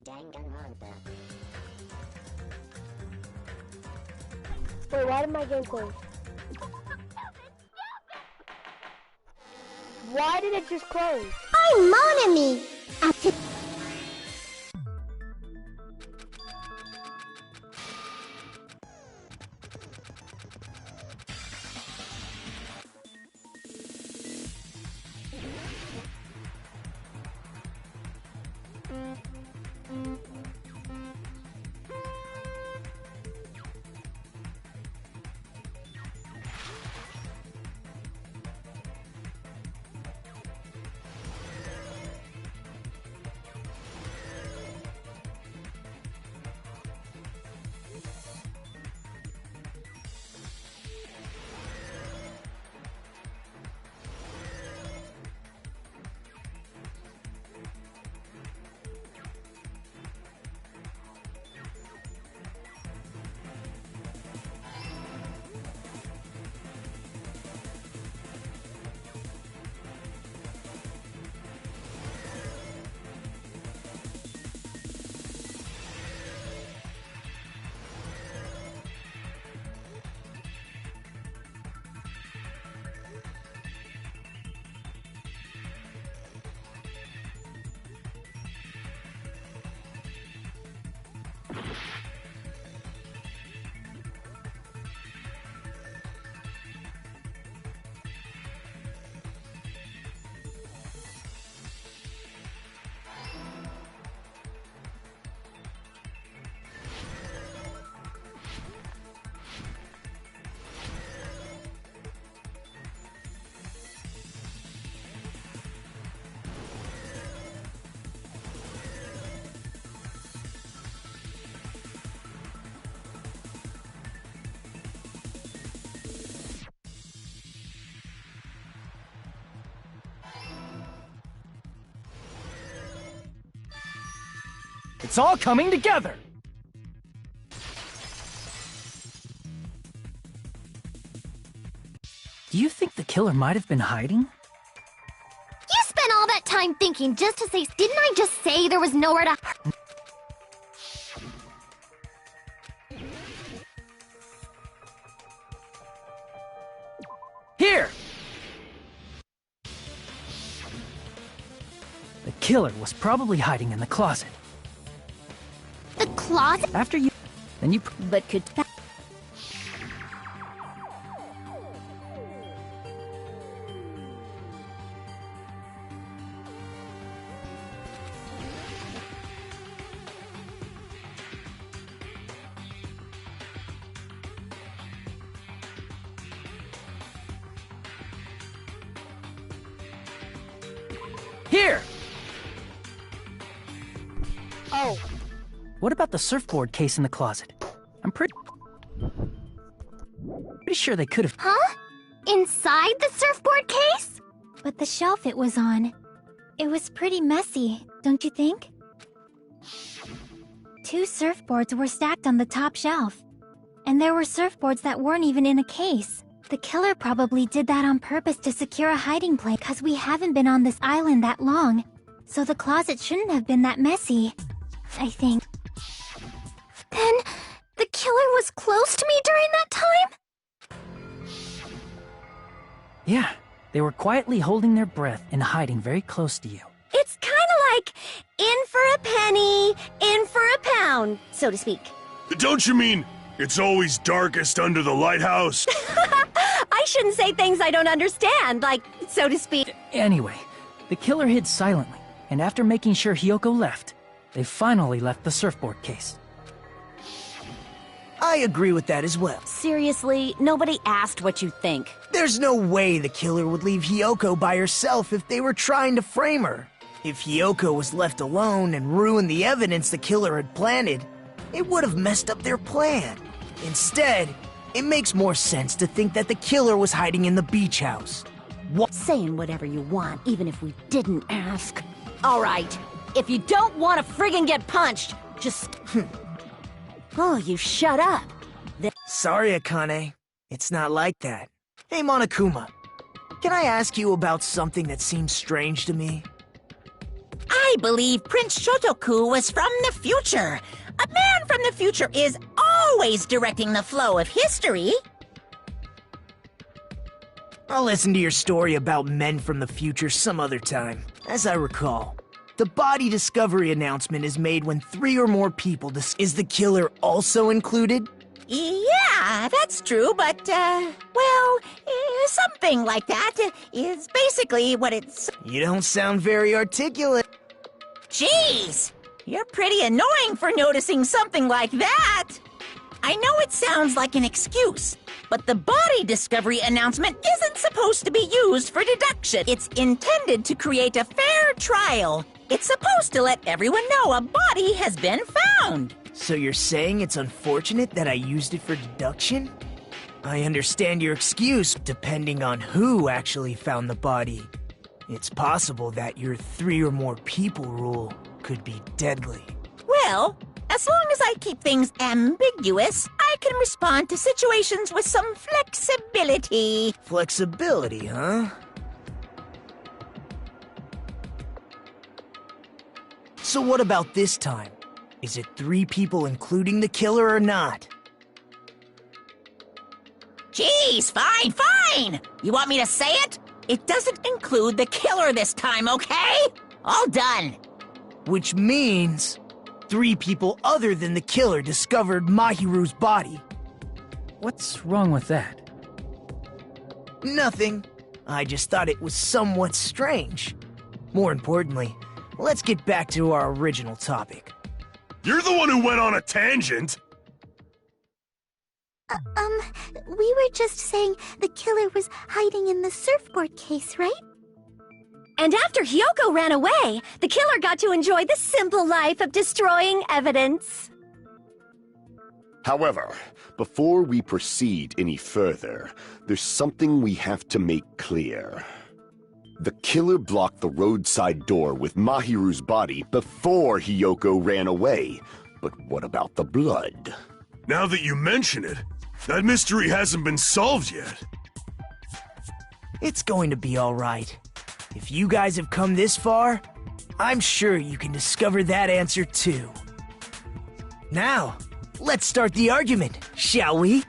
Danganronpa. Wait, why did my game close? Why did it just close? I'm mon ami. It's all coming together! Do you think the killer might have been hiding? You spent all that time thinking just to say, didn't I just say there was nowhere to... Here! The killer was probably hiding in the closet. The closet? After you... Then you... But could... Here! Oh. What about the surfboard case in the closet? I'm pretty sure they could have. Huh? Inside the surfboard case? But the shelf it was on, it was pretty messy, don't you think? 2 surfboards were stacked on the top shelf. And there were surfboards that weren't even in a case. The killer probably did that on purpose to secure a hiding place, because we haven't been on this island that long. So the closet shouldn't have been that messy, I think. Then, the killer was close to me during that time? Yeah, they were quietly holding their breath and hiding very close to you. It's kinda like in for a penny, in for a pound, so to speak. Don't you mean it's always darkest under the lighthouse? I shouldn't say things I don't understand, like, so to speak. Anyway, the killer hid silently, and after making sure Hiyoko left, they finally left the surfboard case. I agree with that as well. Seriously, nobody asked what you think. There's no way the killer would leave Hiyoko by herself if they were trying to frame her. If Hiyoko was left alone and ruined the evidence the killer had planted, it would have messed up their plan. Instead, it makes more sense to think that the killer was hiding in the beach house. Saying whatever you want, even if we didn't ask. All right, if you don't want to friggin' get punched, just... Oh, you shut up. Sorry, Akane. It's not like that. Hey, Monokuma. Can I ask you about something that seems strange to me? I believe Prince Shotoku was from the future. A man from the future is always directing the flow of history. I'll listen to your story about men from the future some other time. As I recall, the body discovery announcement is made when 3 or more people Is the killer also included? Yeah, that's true, but, well, something like that is basically what it's... You don't sound very articulate. Jeez! You're pretty annoying for noticing something like that! I know it sounds like an excuse, but the body discovery announcement isn't supposed to be used for deduction. It's intended to create a fair trial. It's supposed to let everyone know a body has been found. So you're saying it's unfortunate that I used it for deduction? I understand your excuse, depending on who actually found the body. It's possible that your 3 or more people rule could be deadly. Well, as long as I keep things ambiguous, I can respond to situations with some flexibility. Flexibility, huh? So what about this time? Is it 3 people including the killer or not? Jeez, fine! You want me to say it? It doesn't include the killer this time, okay? All done. Which means 3 people other than the killer discovered Mahiru's body. What's wrong with that? Nothing. I just thought it was somewhat strange. More importantly, let's get back to our original topic. You're the one who went on a tangent! We were just saying the killer was hiding in the surfboard case, right? And after Hiyoko ran away, the killer got to enjoy the simple life of destroying evidence. However, before we proceed any further, there's something we have to make clear. The killer blocked the roadside door with Mahiru's body before Hiyoko ran away. But what about the blood? Now that you mention it, that mystery hasn't been solved yet. It's going to be all right. If you guys have come this far, I'm sure you can discover that answer too. Now, let's start the argument, shall we?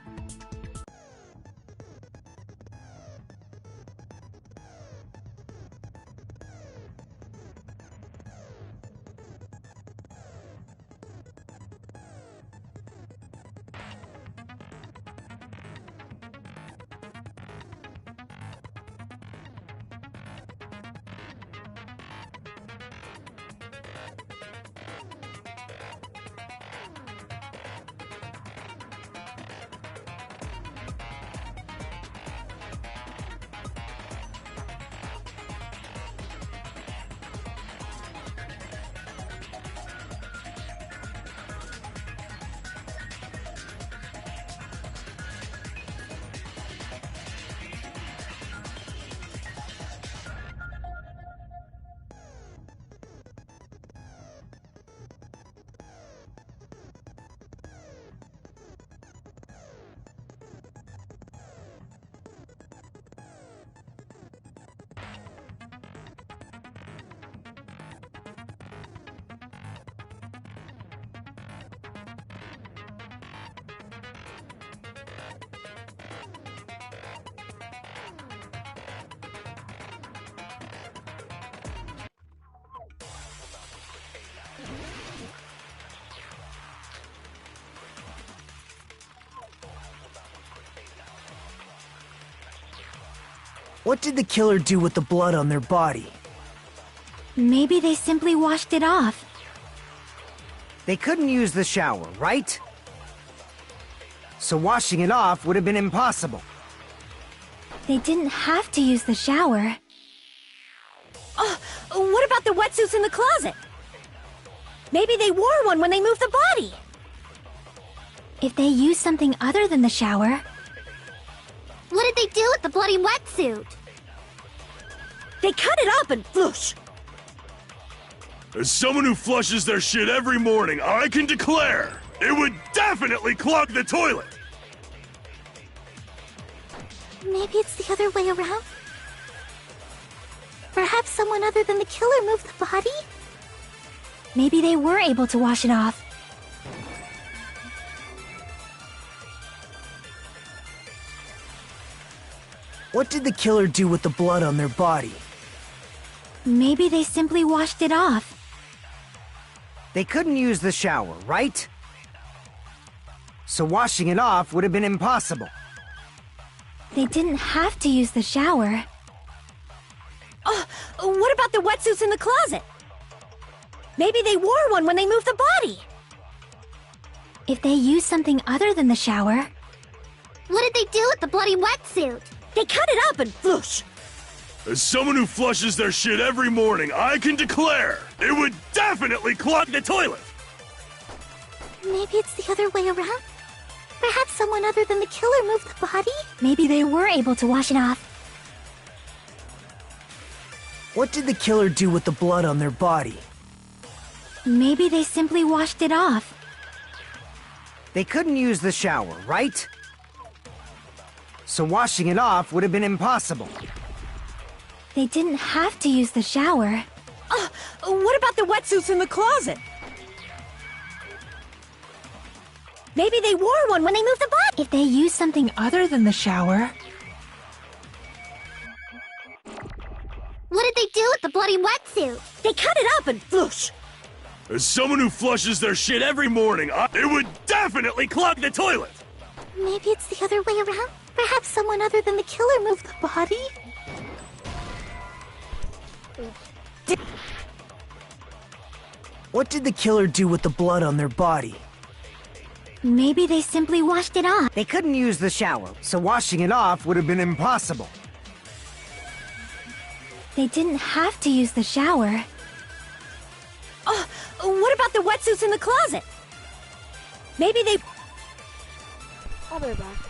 What did the killer do with the blood on their body? Maybe they simply washed it off. They couldn't use the shower, right? So washing it off would have been impossible. They didn't have to use the shower. Oh, what about the wetsuits in the closet? Maybe they wore one when they moved the body. If they used something other than the shower... What did they do with the bloody wetsuit? They cut it up and floosh. As someone who flushes their shit every morning, I can declare it would definitely clog the toilet! Maybe it's the other way around? Perhaps someone other than the killer moved the body? Maybe they were able to wash it off. What did the killer do with the blood on their body? Maybe they simply washed it off. They couldn't use the shower, right? So washing it off would have been impossible. They didn't have to use the shower. Oh, what about the wetsuits in the closet? Maybe they wore one when they moved the body. If they used something other than the shower... What did they do with the bloody wetsuit? They cut it up and floosh. As someone who flushes their shit every morning, I can declare it would definitely clog the toilet! Maybe it's the other way around? Perhaps someone other than the killer moved the body? Maybe they were able to wash it off. What did the killer do with the blood on their body? Maybe they simply washed it off. They couldn't use the shower, right? So washing it off would have been impossible. They didn't have to use the shower. Oh, what about the wetsuits in the closet? Maybe they wore one when they moved the body. If they used something other than the shower... What did they do with the bloody wetsuit? They cut it up and floosh. As someone who flushes their shit every morning, it would definitely clog the toilet! Maybe it's the other way around? Perhaps someone other than the killer moved the body? What did the killer do with the blood on their body? Maybe they simply washed it off. They couldn't use the shower, so washing it off would have been impossible. They didn't have to use the shower. Oh, what about the wetsuits in the closet? Maybe they... I'll be back.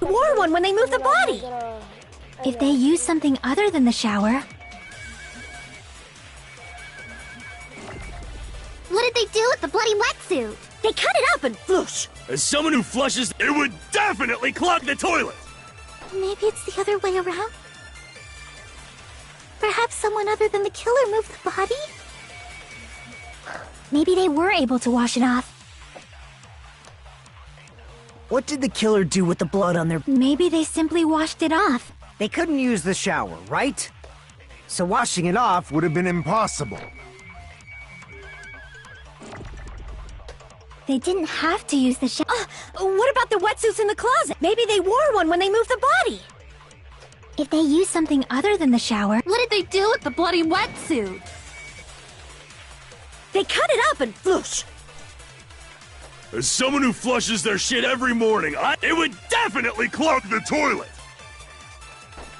Wore one when they moved the body. If they use something other than the shower, What did they do with the bloody wetsuit? They cut it up and floosh. As someone who flushes, it would definitely clog the toilet! maybe it's the other way around? Perhaps someone other than the killer moved the body? Maybe they were able to wash it off. What did the killer do with the blood on their... Maybe they simply washed it off. They couldn't use the shower, right? So washing it off would have been impossible. They didn't have to use the shower. What about the wetsuits in the closet? Maybe they wore one when they moved the body. If they used something other than the shower, What did they do with the bloody wetsuit? They cut it up and floosh. As someone who flushes their shit every morning, it would definitely clog the toilet!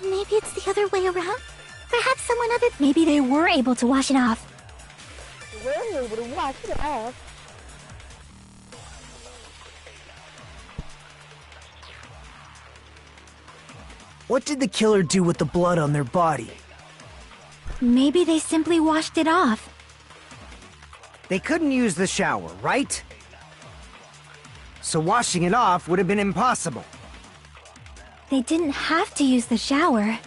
maybe it's the other way around? Perhaps someone other... Maybe they were able to wash it off. We're able to wash it off. What did the killer do with the blood on their body? Maybe they simply washed it off. They couldn't use the shower, right? So washing it off would have been impossible. They didn't have to use the shower.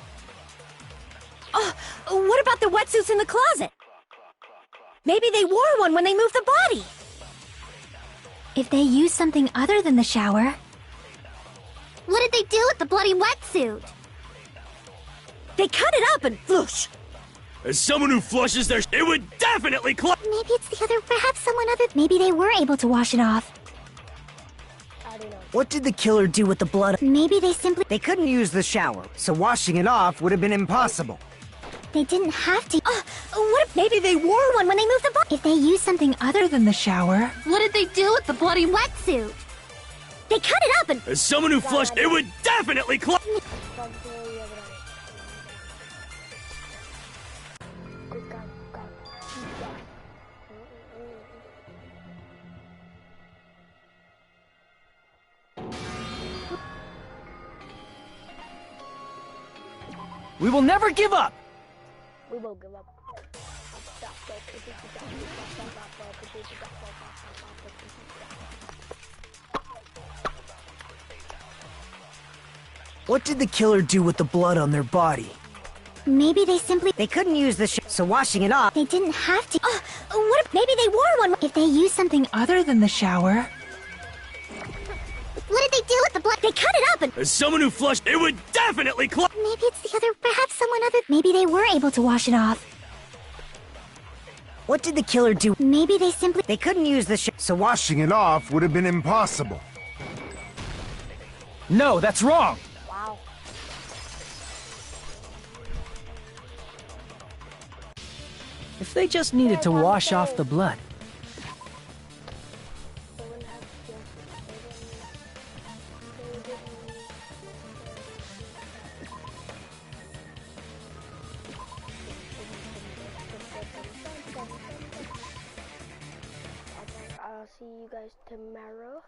What about the wetsuits in the closet? Maybe they wore one when they moved the body. If they used something other than the shower, What did they do with the bloody wetsuit? They cut it up and floosh. As someone who flushes their it would definitely clog... maybe it's the other... Perhaps someone other... Maybe they were able to wash it off. I don't know. What did the killer do with the blood? Maybe they simply... They couldn't use the shower, so washing it off would have been impossible. They didn't have to... What if maybe they wore one when they moved the body? If they used something other than the shower, What did they do with the bloody wetsuit? They cut it up and... As someone who flushed, it would definitely clog... We will never give up! We won't give up. What did the killer do with the blood on their body? maybe they simply... They couldn't use the shower, so washing it off... They didn't have to... What if maybe they wore one? If they used something other than the shower, What did they do with the blood? They cut it up and... As someone who flushed, it would definitely clog... maybe it's the other... Perhaps someone other... Maybe they were able to wash it off. What did the killer do? Maybe they simply... They couldn't use the shower, so washing it off would have been impossible. No, that's wrong! Wow. If they just needed to wash off the blood, I'll see you guys tomorrow.